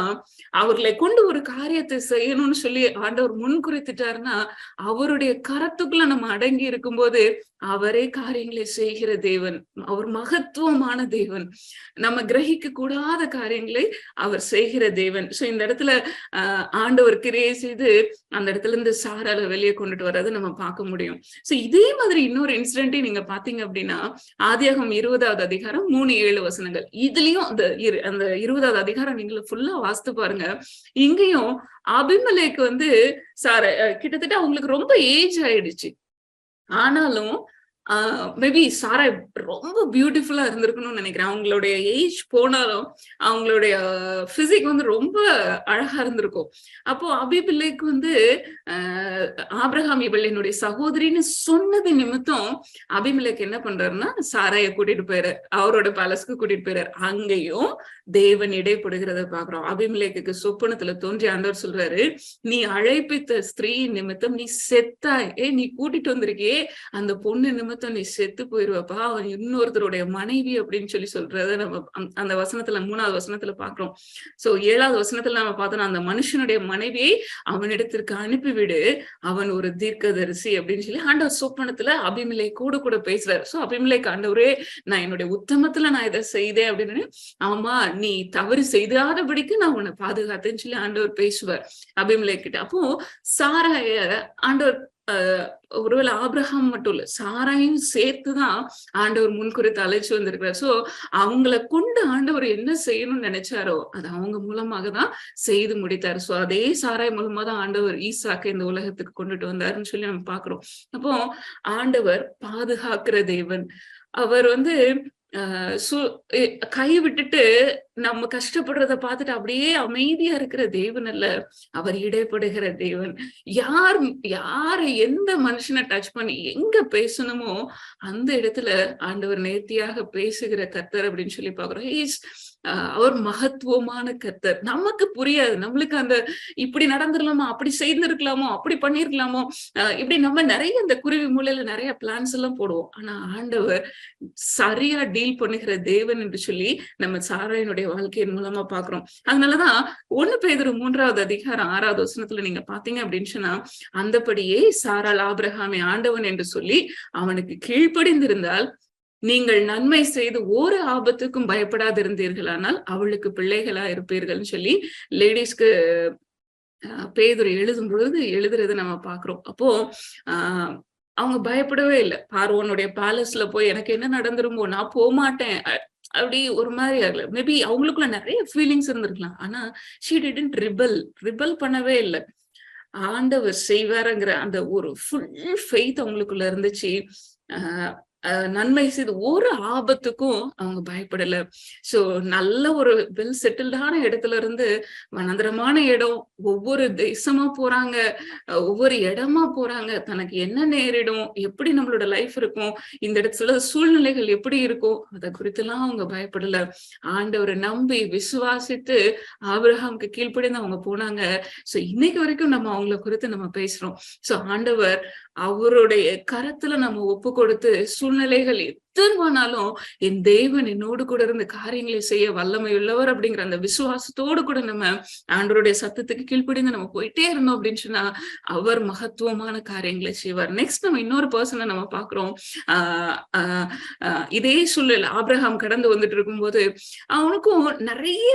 அவர்களை கொண்டு ஒரு காரியத்தை செய்யணும்னு சொல்லி ஆண்டவர் முன் குறித்துட்டாருன்னா, அவருடைய கரத்துக்குள்ள நம்ம அடங்கி இருக்கும்போது அவரே காரியங்களை செய்கிற தேவன், அவர் மகத்துவமான தேவன், நம்ம கிரகிக்க கூடாத காரியங்களை அவர் செய்கிற தேவன். சோ இந்த இடத்துல ஆண்டவர் கிரியை செய்து அந்த இடத்துல இருந்து சாரால வெளியே கொண்டுட்டு வர்றதை நம்ம பார்க்க முடியும். சோ இதே மாதிரி இன்னொரு இன்சிடென்ட்டை நீங்க பாத்தீங்க அப்படின்னா, ஆதியாகமம் 20வது அதிகாரம் 3-7 வசனங்கள். இதுலயும் அந்த 20வது அதிகாரம் நீங்க ஃபுல்லா வாசித்து பாருங்க. இங்கேயும் அபிமெலேக்கு கிட்டத்தட்ட அவங்களுக்கு ரொம்ப ஏஜ் ஆயிடுச்சு. ஆனாலும் மேபி சாரா ரொம்ப பியூட்டிஃபுல்லா இருந்திருக்கணும்னு நினைக்கிறேன். அவங்களுடைய ஏஜ் போனாலும் அவங்களுடைய பிசிக் வந்து ரொம்ப அழகா இருந்திருக்கும். அப்போ அபிமெலேக்கு வந்து ஆபிரகாம் இவள் என்னுடைய சகோதரின்னு சொன்னது நிமித்தம் அபிமெலேக்கு என்ன பண்றாருன்னா சாராய கூட்டிட்டு போயிரு, அவரோட பேலஸ்க்கு கூட்டிட்டு போயிறாரு. அங்கேயும் தேவன் இடைப்படுகிறத பாக்குறோம். அபிமெலேக்கு சொப்பனத்துல தோன்றி ஆண்டவர் சொல்றாரு, நீ அழைப்பித்த ஸ்திரீ நிமித்தம் நீ செத்தாயே, நீ கூட்டிட்டு வந்திருக்கியே அந்த பொண்ணு நிமித்தம் நீ செத்து போயிருவப்பா, அவன் இன்னொருத்தருடைய மனைவி அப்படின்னு சொல்லி சொல்றத நம்ம அந்த வசனத்துல 3வது வசனத்துல பாக்குறோம். சோ 7வது வசனத்துல நம்ம பார்த்தோம்னா அந்த மனுஷனுடைய மனைவியை அவனிடத்திற்கு அனுப்பிவிடு, அவன் ஒரு தீர்க்கதரிசி அப்படின்னு சொல்லி ஆண்டவர் சொப்பனத்துல அபிமெலேக்கு கூட பேசுறாரு. சோ அபிமெலேக்கு, ஆண்டவரே நான் என்னுடைய உத்தமத்துல நான் இதை செய்தேன் அப்படின்னு, ஆமா நீ தவறு செய்தாதபடிக்கு நான் உன்னை பாதுகாத்தேன்னு சொல்லி ஆண்டவர் பேசுவார் அபிமெலேக்கு கிட்ட. அப்போ சாராய ஆண்டவர் ஒருவேளை ஆபிரகாம் மட்டும் இல்ல, சாராயும் சேர்த்துதான் ஆண்டவர் முன்குறித்து அழைச்சு வந்திருக்கிறார். சோ அவங்களை கொண்டு ஆண்டவர் என்ன செய்யணும்னு நினைச்சாரோ அது அவங்க மூலமாக தான் செய்து முடித்தார். சோ அதே சாராய் மூலமா தான் ஆண்டவர் ஈசாக்கை இந்த உலகத்துக்கு கொண்டுட்டு வந்தாருன்னு சொல்லி நம்ம பாக்குறோம். அப்போ ஆண்டவர் பாதுகாக்கிற தேவன். அவர் வந்து கை விட்டுட்டு நம்ம கஷ்டப்படுறத பார்த்துட்டு அப்படியே அமைதியா இருக்கிற தேவன் அல்ல, அவர் இடைப்படுகிற தேவன். யாரு எந்த மனுஷனை டச் பண்ணி எங்க பேசணுமோ அந்த இடத்துல ஆண்டவர் நேர்த்தியாக பேசுகிற கர்த்தர் அப்படின்னு சொல்லி பாக்குறோம். அவர் மகத்துவமான கர்த்தர். நமக்கு புரியாது, நம்மளுக்கு அந்த இப்படி நடந்துடலாமோ, அப்படி செய்திருக்கலாமோ, அப்படி பண்ணிருக்கலாமோ, இப்படி நம்ம நிறைய இந்த குருவி மூலையில நிறைய பிளான்ஸ் எல்லாம் போடுவோம். ஆனா ஆண்டவர் சரியா டீல் பண்ணுகிற தேவன் என்று சொல்லி நம்ம சாராயனுடைய வாழ்க்கையின் மூலமா பாக்குறோம். அதனாலதான் 1 பேதுரு 3வது அதிகாரம் 6வது வசனத்துல நீங்க பாத்தீங்க அப்படின்னு சொன்னா, அந்தபடியே சாராள் ஆபிரகாமை ஆண்டவன் என்று சொல்லி அவனுக்கு கீழ்ப்படிந்திருந்தால் நீங்கள் நன்மை செய்து ஒரு ஆபத்துக்கும் பயப்படாதிருந்தீர்களானால் அவளுக்கு பிள்ளைகளா இருப்பீர்கள்னு சொல்லி லேடிஸ்க்கு பேதுரு எழுதும் பொழுது எழுதுறது நம்ம பாக்குறோம். அப்போ அவங்க பயப்படவே இல்லை. பார்வோனுடைய பேலஸ்ல போய் எனக்கு என்ன நடந்துருமோ, நான் போகமாட்டேன் அப்படி ஒரு மாதிரி ஆகல. மேபி அவங்களுக்குள்ள நிறைய ஃபீலிங்ஸ் இருந்திருக்கலாம். ஆனா she didn't ரிபல் பண்ணவே இல்லை. ஆண்டவர் செய்வாருங்கிற அந்த ஒரு ஃபுல் ஃபெய்த் அவங்களுக்குள்ள இருந்துச்சு. நன்மை செய்து ஒரு ஆபத்துக்கும் அவங்க பயப்படல. சோ நல்ல ஒரு வெல் செட்டில்டான இடத்துல இருந்து வனந்தரமான இடம், ஒவ்வொரு தேசமா போறாங்க, ஒவ்வொரு இடமா போறாங்க. தனக்கு என்ன நேரிடும், எப்படி நம்மளோட லைஃப் இருக்கும், இந்த இடத்துல சூழ்நிலைகள் எப்படி இருக்கும், அதை குறித்து எல்லாம் அவங்க பயப்படல. ஆண்டவரை நம்பி விசுவாசித்து ஆபிரகாமுக்கு கீழ்ப்படிந்து அவங்க போனாங்க. சோ இன்னைக்கு வரைக்கும் நம்ம அவங்களை குறித்து நம்ம பேசுறோம். சோ ஆண்டவர் அவருடைய கரத்துல நம்ம ஒப்பு கொடுத்து சூழ்நிலைகள் எத்தனாலும் என் தேவன் என்னோடு கூட இருந்து காரியங்களை செய்ய வல்லமை உள்ளவர் அப்படிங்கிற அந்த விசுவாசத்தோடு கூட நம்ம ஆண்டவருடைய சத்தத்துக்கு கீழ்ப்படிந்து நம்ம போயிட்டே இருந்தோம் அப்படின்னு சொன்னா அவர் மகத்துவமான காரியங்களை செய்வார். நெக்ஸ்ட் நம்ம இன்னொரு பர்சனை நம்ம பாக்குறோம். இதே சூழல் ஆபிரகாம் கடந்து வந்துட்டு இருக்கும்போது அவனுக்கும் நிறைய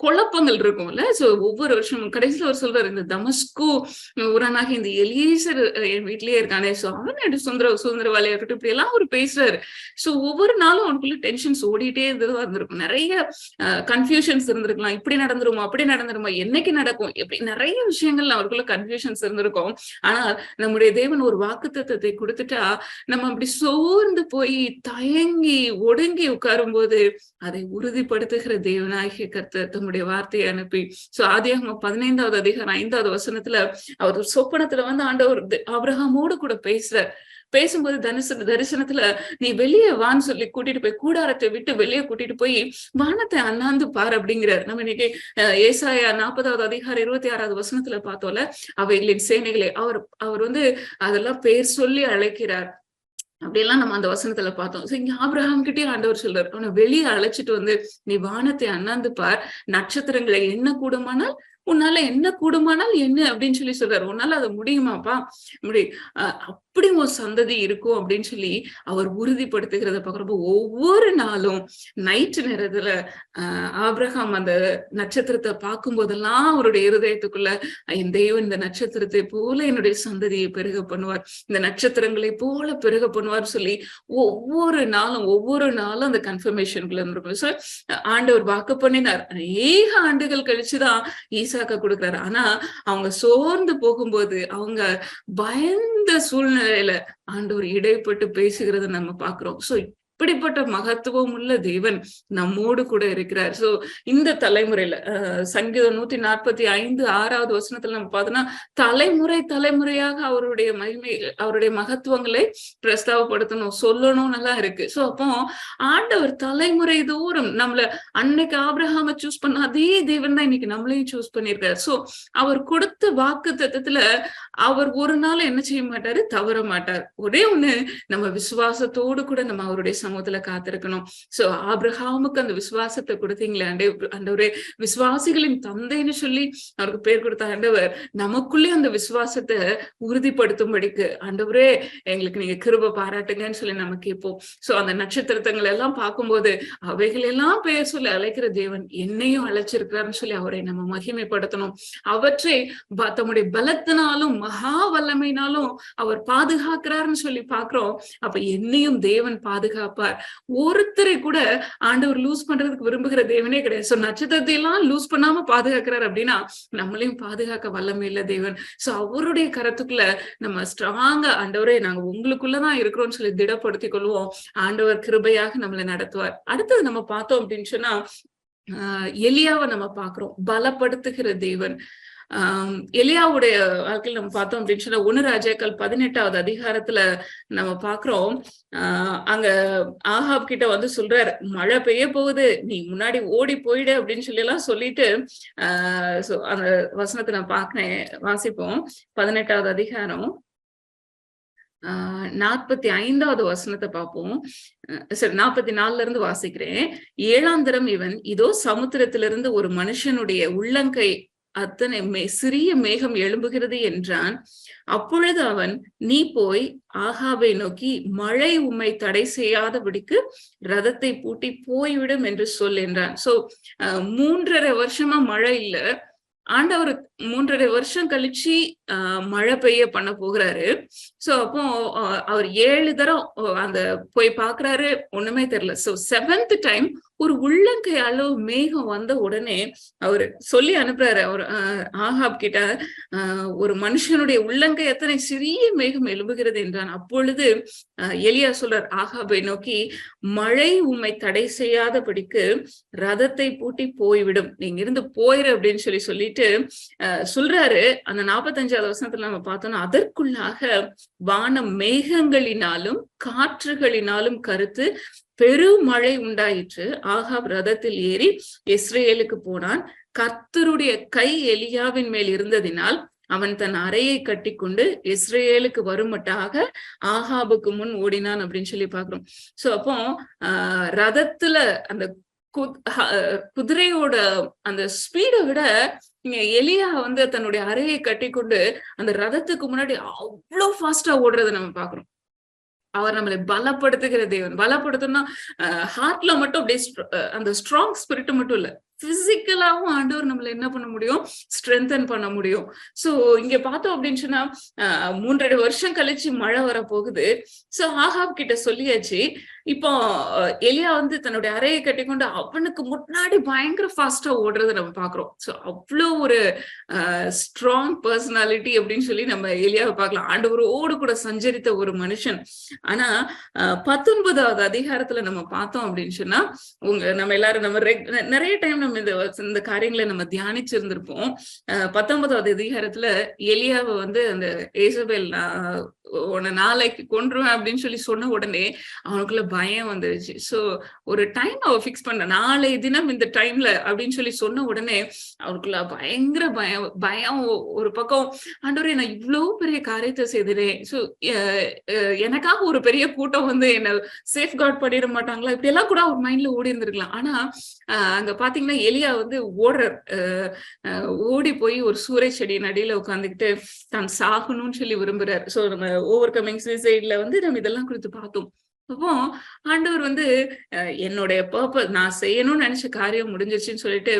குழப்பங்கள் இருக்கும்ல. சோ ஒவ்வொரு வருஷமும் கடைசியில அவர் சொல்றாரு, இந்த தமஸ்கு ஊரானாக இந்த எலியேசர் என் வீட்லயே இருக்கானே, சோ அவன் சுதந்திரவாளியா இருக்கட்டும், இப்படி எல்லாம் அவர் பேசுறாரு. சோ ஒவ்வொரு நாளும் அவனுக்குள்ள டென்ஷன்ஸ் ஓடிட்டே இருந்திருக்கும். நிறைய கன்ஃபியூஷன்ஸ் இருந்திருக்கலாம். இப்படி நடந்துருமா, அப்படி நடந்துருமா, என்னைக்கு நடக்கும், எப்படி நிறைய விஷயங்கள்ல அவருக்குள்ள கன்ஃபியூஷன்ஸ் இருந்திருக்கும். ஆனா நம்முடைய தேவன் ஒரு வாக்குத்தத்தத்தை கொடுத்துட்டா நம்ம அப்படி சோர்ந்து போய் தயங்கி ஒடுங்கி உட்காரும் போது அதை உறுதிப்படுத்துகிற தேவனாகிய கர்த்தர் தம்முடைய வார்த்தையை அனுப்பி, சோ ஆதியாகமம் 15வது அதிகாரம் 5வது வசனத்துல அவர் சொப்பனத்துல வந்து ஆண்டவர் ஆபிரகாமோடு கூட பேசும்போது தரிசனத்துல நீ வெளியே வான்னு சொல்லி கூட்டிட்டு போய் கூடாரத்தை விட்டு வெளியே கூட்டிட்டு போய் வானத்தை அண்ணாந்து பாரு அப்படிங்கிறார். நம்ம இன்னைக்கு ஏசாயா 40வது அதிகாரம் 26வது வசனத்துல பார்த்தோம்ல, அவைகளின் சேனைகளை அவர் வந்து அதெல்லாம் பேர் சொல்லி அழைக்கிறார். அப்படியெல்லாம் நம்ம அந்த வசனத்துல பார்த்தோம். இங்க ஆபிரகாம் கிட்டே ஆண்டவர் சொல்றாரு, அவனை வெளியே அழைச்சிட்டு வந்து நீ வானத்தை அண்ணாந்து பார், நட்சத்திரங்களை என்ன கூடுமானால் உன்னால என்ன கூடுமானால் என்ன அப்படின்னு சொல்லி சொல்றாரு. உன்னால அது முடியுமாப்பா, அப்படி ஒரு சந்ததி இருக்கும் அப்படின்னு சொல்லி அவர் உறுதிப்படுத்துகிறத பாக்குறப்போ ஒவ்வொரு நாளும் நைட்டு நேரத்துல ஆபிரகாம் அந்த நட்சத்திரத்தை பார்க்கும் போதெல்லாம் அவருடைய இருதயத்துக்குள்ள என் தெய்வம் இந்த நட்சத்திரத்தை போல என்னுடைய சந்ததியை பெருக பண்ணுவார், இந்த நட்சத்திரங்களை போல பெருக பண்ணுவார் சொல்லி ஒவ்வொரு நாளும் அந்த கன்ஃபர்மேஷனுக்குள்ள இருந்திருக்கும். சோ ஆண்டவர் வாக்கு பண்ணினார். அநேக ஆண்டுகள் கழிச்சுதான் ஈசாக்க கொடுக்குறாரு. ஆனா அவங்க சோர்ந்து போகும்போது, அவங்க பயந்த சூழ்நிலை சூழ்நிலையில ஆண்டவர் இடைப்பட்டு பேசுகிறத நம்ம பாக்குறோம். சோ இப்படிப்பட்ட மகத்துவம் உள்ள தேவன் நம்மோடு கூட இருக்கிறார். சோ இந்த தலைமுறையில சங்கீதம் 145:6 வசனத்துல நம்ம பார்த்தோம்னா, தலைமுறை தலைமுறையாக அவருடைய மகிமை, அவருடைய மகத்துவங்களை பிரஸ்தாவப்படுத்தணும், சொல்லணும்னு எல்லாம் இருக்கு. சோ அப்போ ஆண்டவர் தலைமுறை தோறும் நம்மள அன்னைக்கு ஆபிரகாம சூஸ் பண்ண அதே தேவன் தான் இன்னைக்கு நம்மளையும் சூஸ் பண்ணியிருக்காரு. சோ அவர் கொடுத்த வாக்கு தத்தத்துல அவர் ஒரு நாள் என்ன செய்ய மாட்டாரு, தவற மாட்டார். ஒரே ஒண்ணு, நம்ம விசுவாசத்தோடு கூட நம்ம அவருடைய சமூகத்துல காத்திருக்கணும். சோ ஆபிரகாமுக்கு அந்த விசுவாசத்தை கொடுத்தீங்களே ஆண்டவரே, விசுவாசிகளின் தந்தைன்னு சொல்லி அவருக்கு பேர் கொடுத்த ஆண்டவர் நமக்குள்ளே அந்த விசுவாசத்தை உறுதிப்படுத்தும்படிக்கு ஆண்டவரே எங்களுக்கு நீங்க கிருபை பாராட்டுங்கன்னு சொல்லி நம்ம கேட்போம். சோ அந்த நட்சத்திரத்தங்களை எல்லாம் பார்க்கும்போது அவைகள் எல்லாம் பெயர் சொல்லி அழைக்கிற தேவன் என்னையும் அழைச்சிருக்கிறாருன்னு சொல்லி அவரை நம்ம மகிமைப்படுத்தணும். அவற்றை தம்முடைய பலத்தினாலும் மகா வல்லமையினாலும் அவர் பாதுகாக்கிறாருன்னு சொல்லி பாக்குறோம். அப்ப என்னையும் தேவன் பாதுகாப்பார். ஒருத்தரை கூட ஆண்டவர் லூஸ் பண்றதுக்கு விரும்புகிற தேவனே கிடையாது. சோ நட்சத்திரத்தை எல்லாம் லூஸ் பண்ணாம பாதுகாக்கிறார் அப்படின்னா நம்மளையும் பாதுகாக்க வல்லமை இல்ல தேவன். சோ அவருடைய கரத்துக்குள்ள நம்ம ஸ்ட்ராங்கா ஆண்டவரே நாங்க உங்களுக்குள்ளதான் இருக்கிறோம்னு சொல்லி திடப்படுத்திக் கொள்வோம். ஆண்டவர் கிருபையாக நம்மளை நடத்துவார். அடுத்தது நம்ம பார்த்தோம் அப்படின்னு சொன்னா எலியாவை நம்ம பாக்குறோம், பலப்படுத்துகிற தேவன். எலியாவுடைய வாழ்க்கையில் நம்ம பார்த்தோம் அப்படின்னு சொன்னா 1 ராஜாக்கள் 18வது அதிகாரத்துல நம்ம பாக்குறோம். அங்க ஆகாப் கிட்ட வந்து சொல்றாரு, மழை பெய்ய போகுது, நீ முன்னாடி ஓடி போயிடு அப்படின்னு சொல்லி எல்லாம் சொல்லிட்டு அந்த வசனத்தை நான் பாக்குறேன், வாசிப்போம். 18வது அதிகாரம் 45வது வசனத்தை பார்ப்போம். சரி, 44ல இருந்து வாசிக்கிறேன். 7ஆம் தரம் இவன், இதோ சமுத்திரத்திலிருந்து ஒரு மனுஷனுடைய உள்ளங்கை அத்தனை சிறிய மேகம் எழும்புகிறது என்றான். அப்பொழுது அவன், நீ போய் ஆகாபை நோக்கி, மழை உம்மை தடை செய்யாதபடிக்கு ரதத்தை பூட்டி போய்விடும் என்று சொல் என்றான். சோ 3.5 வருஷமா மழை இல்ல. ஆண்டவர் 3.5 வருஷம் கழிச்சு மழை பெய்ய பண்ண போகிறாரு. சோ அப்போ அவர் 7 தரம் அந்த போய் பாக்குறாரு, ஒண்ணுமே தெரியல. சோ 7th டைம் ஒரு உள்ளங்கை அளவு மேகம் வந்த உடனே அவரு சொல்லி அனுப்புறாரு அவர் ஆகாப் கிட்ட, ஒரு மனுஷனுடைய உள்ளங்கை எத்தனை சிறிய மேகம் எழும்புகிறது என்றான். அப்பொழுது எலியா சொல்றார் ஆகாபை நோக்கி, மழை உம்மை தடை செய்யாதபடிக்கு ரதத்தை பூட்டி போய்விடும், நீங்க இருந்து போயிரு அப்படின்னு சொல்லிட்டு சொல்றாரு. அந்த 45வது வசனத்துல நம்ம பார்த்தோம்னா, அதற்குள்ளாக வானம் மேகங்களினாலும் காற்றுகளினாலும் கருத்து பெருமழை உண்டாயிற்று. ஆகாப் ரதத்தில் ஏறி இஸ்ரேலுக்கு போனான். கர்த்தருடைய கை எலியாவின் மேல் இருந்ததினால் அவன் தன் அறையை கட்டி கொண்டு இஸ்ரேலுக்கு வருமட்டாக ஆகாபுக்கு முன் ஓடினான் அப்படின்னு சொல்லி பாக்குறோம். சோ அப்போ ரதத்துல அந்த குதிரையோட அந்த ஸ்பீடை விட இங்க எலியா வந்து தன்னுடைய அறையை கட்டி கொண்டு அந்த ரதத்துக்கு முன்னாடி அவ்வளவு ஃபாஸ்டா ஓடுறதை நம்ம பாக்குறோம். அவர் நம்மளை பலப்படுத்துகிற தேவன். பலப்படுத்தணும்னா ஹார்ட்ல மட்டும் அப்படியே அந்த ஸ்ட்ராங் ஸ்பிரிட் மட்டும் இல்ல, பிசிக்கலாவும் ஆண்டவர் நம்மள என்ன பண்ண முடியும், ஸ்ட்ரென்தன் பண்ண முடியும். சோ இங்க பார்த்தோம் அப்படின்னு சொன்னா 3.5 வருஷம் கழிச்சு மழை வர போகுது. சோ ஆகாப் கிட்ட சொல்லியாச்சு. இப்போ எலியா வந்து தன்னுடைய அறையை கட்டி கொண்டு அவனுக்கு முன்னாடி பயங்கர ஃபாஸ்டா ஓடுறத நம்ம பாக்குறோம். சோ அவ்வளோ ஒரு ஸ்ட்ராங் பர்சனாலிட்டி அப்படின்னு சொல்லி நம்ம எலியாவை பார்க்கலாம். ஆண்டவரோடு கூட சஞ்சரித்த ஒரு மனுஷன். ஆனா 19வது அதிகாரத்துல நம்ம பார்த்தோம் அப்படின்னு சொன்னா, நம்ம எல்லாரும் நம்ம நிறைய டைம் நம்ம இந்த காரியங்களை நம்ம தியானிச்சிருந்திருப்போம். 19வது அதிகாரத்துல எலியாவை வந்து அந்த ஏசபேல் உன்னை நாளைக்கு கொன்றுவேன் அப்படின்னு சொல்லி சொன்ன உடனே அவனுக்குள்ள பயம் வந்துருச்சு. சோ ஒரு டைம் அவ பிக்ஸ் பண்ண, நாளை தினம் இந்த டைம்ல அப்படின்னு சொல்லி சொன்ன உடனே அவனுக்குள்ள பயங்கர பயம். ஒரு பக்கம், ஆண்டவரே நான் இவ்வளவு பெரிய காரியத்தை செய்தேன், சோ எனக்காக ஒரு பெரிய கூட்டம் வந்து என்ன சேஃப் கார்ட் பண்ணிட மாட்டாங்களா, இப்படி எல்லாம் கூட அவர் மைண்ட்ல ஓடி இருந்திருக்கலாம். ஆனா அங்க பாத்தீங்கன்னா எலியா வந்து ஓடி போய் ஒரு சூறை செடியின் அடியில உட்காந்துக்கிட்டு தான் சாகணும்னு சொல்லி விரும்புறாரு. சோ நம்ம ஓவர் கமிங் சூசைட்ல வந்து நம்ம இதெல்லாம் குறித்து பார்த்தோம். அப்போ ஆண்டவர் வந்து என்னுடைய பர்பஸ், நான் செய்யணும்னு நினைச்ச காரியம் முடிஞ்சிருச்சுன்னு சொல்லிட்டு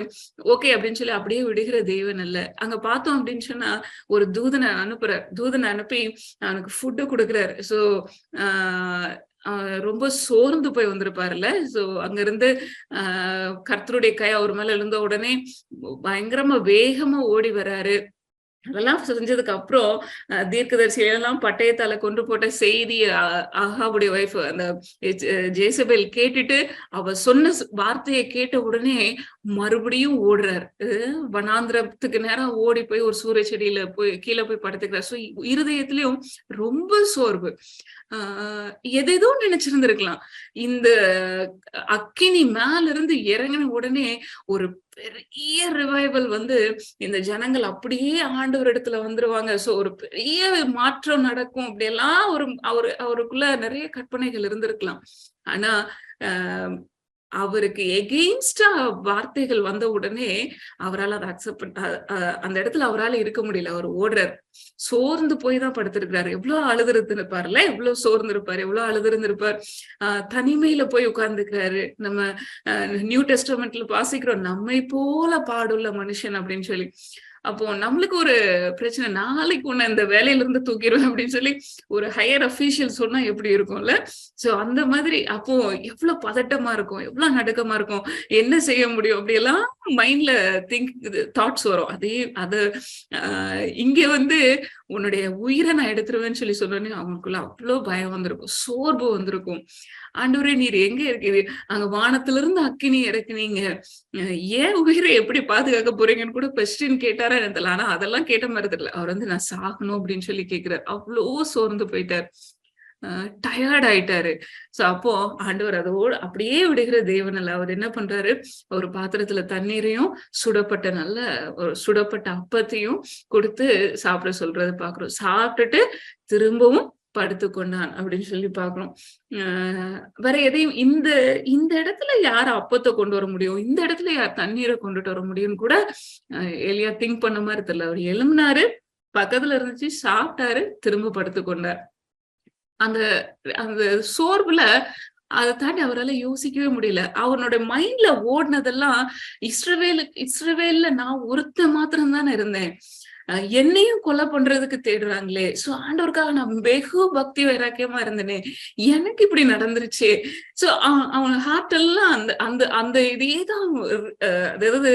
ஓகே அப்படின்னு சொல்லி அப்படியே விடுகிற தெய்வன் அல்ல. அங்க பார்த்தோம் அப்படின்னு சொன்னா ஒரு தூதனை அனுப்பி அவனுக்கு ஃபுட்டு கொடுக்குறாரு. சோ ரொம்ப சோர்ந்து போய் வந்திருப்பாருல்ல. சோ அங்க இருந்து கர்த்தருடைய கை அவர் மேல இருந்த உடனே பயங்கரமா வேகமா ஓடி வராரு. அதெல்லாம் செஞ்சதுக்கு அப்புறம் தீர்க்கதரிசியெல்லாம் பட்டயத்தால கொண்டு போட்ட செய்தி ஆகாபுடைய ஒய்ஃப் அந்த ஜேசபேல் கேட்டுட்டு அவ சொன்ன வார்த்தையை கேட்ட உடனே மறுபடியும் ஓடுறார். வனாந்திரத்துக்கு நேரம் ஓடி போய் ஒரு சூரிய செடியில போய் கீழே போய் படுத்துக்கிறார். ஸோ இருதயத்திலயும் ரொம்ப சோர்வு. எதேதோ நினைச்சிருந்திருக்கலாம். இந்த அக்கினி மேல இருந்து இறங்கின உடனே ஒரு பெரிய ரிவைவல் வந்து இந்த ஜனங்கள் அப்படியே ஆண்டவர் இடத்துல வந்துருவாங்க. சோ ஒரு பெரிய மாற்றம் நடக்கும். அப்படியெல்லாம் அவருக்குள்ள நிறைய கற்பனைகள் இருந்திருக்கலாம். ஆனா அவருக்கு எகெயின்ஸ்டா வார்த்தைகள் வந்த உடனே அவரால் அதை அக்செப்ட் அந்த இடத்துல அவரால் இருக்க முடியல. அவர் ஓடுறார். சோர்ந்து போய் தான் படுத்திருக்கிறாரு. எவ்வளவு அழுதுருந்துருப்பார்ல, எவ்வளவு சோர்ந்து இருப்பாரு, எவ்வளவு அழுதுருந்திருப்பார். தனிமையில போய் உட்கார்ந்துக்கிறாரு. நம்ம நியூ டெஸ்டமெண்ட்ல வாசிக்கிறோம், நம்மை போல பாடுள்ள மனுஷன் அப்படின்னு சொல்லி. அப்போ நம்மளுக்கு ஒரு பிரச்சனை, நாளைக்கு உன்னை இந்த வேலையில இருந்து தூக்கிடுவேன் அப்படின்னு சொல்லி ஒரு ஹையர் அபிஷியல் சொன்னா எப்படி இருக்கும்ல. சோ அந்த மாதிரி அப்போ எவ்வளவு பதட்டமா இருக்கும், எவ்வளவு நடுக்கமா இருக்கும், என்ன செய்ய முடியும் அப்படியெல்லாம் மைண்ட்ல தாட்ஸ் வரும். அது இங்க வந்து உன்னுடைய உயிரை நான் எடுத்துருவேன்னு சொல்லி சொன்னோன்னே அவங்களுக்குள்ள அவ்வளவு பயம் வந்திருக்கும், சோர்வு வந்திருக்கும். ஆண்டவரே நீர் எங்க இருக்குது, அங்க வானத்துல இருந்து அக்கினி இறக்குனீங்க, ஏன் உயிரை எப்படி பாதுகாக்க போறீங்கன்னு கூட கொஸ்டின் கேட்டாரா எனக்கு தெரியல. ஆனா அதெல்லாம் கேட்ட மாதிரி தெரியல. அவர் வந்து நான் சாகணும் அப்படின்னு சொல்லி கேட்கிறார். அவ்வளோ சோர்ந்து போயிட்டார், டயர்ட் ஆயிட்டாரு. சோ அப்போ ஆண்டவர் அதோடு அப்படியே விடுகிற தேவன் அல்ல. அவர் என்ன பண்றாரு, ஒரு பாத்திரத்துல தண்ணீரையும் சுடப்பட்ட அப்பத்தையும் கொடுத்து சாப்பிட சொல்றது பாக்குறோம். சாப்பிட்டுட்டு திரும்பவும் படுத்து கொண்டான் அப்படின்னு சொல்லி பாக்குறோம். வேற எதையும் இந்த இடத்துல யார் அப்பத்தை கொண்டு வர முடியும், இந்த இடத்துல யார் தண்ணீரை கொண்டுட்டு வர முடியும்னு கூட எலியா திங்க் பண்ண மாதிரி தெரியல. அவர் எழும்பினாரு, பக்கத்துல இருந்துச்சு, சாப்பிட்டாரு, திரும்ப படுத்து கொண்டார். அந்த அந்த சோர்வுல அதை தாண்டி அவரால் யோசிக்கவே முடியல. அவனுடைய மைண்ட்ல ஓடினதெல்லாம் இஸ்ரவேல்ல நான் ஒருத்த மாத்திரம் தானே இருந்தேன், என்னையும் கொலை பண்றதுக்கு தேடுறாங்களே, சோ ஆண்டவருக்காக நான் வெகு பக்தி வைராக்கியமா இருந்தேனே, எனக்கு இப்படி நடந்துருச்சு. சோ அவன் ஹார்ட் எல்லாம் அந்த அந்த அந்த இதேதான், அதாவது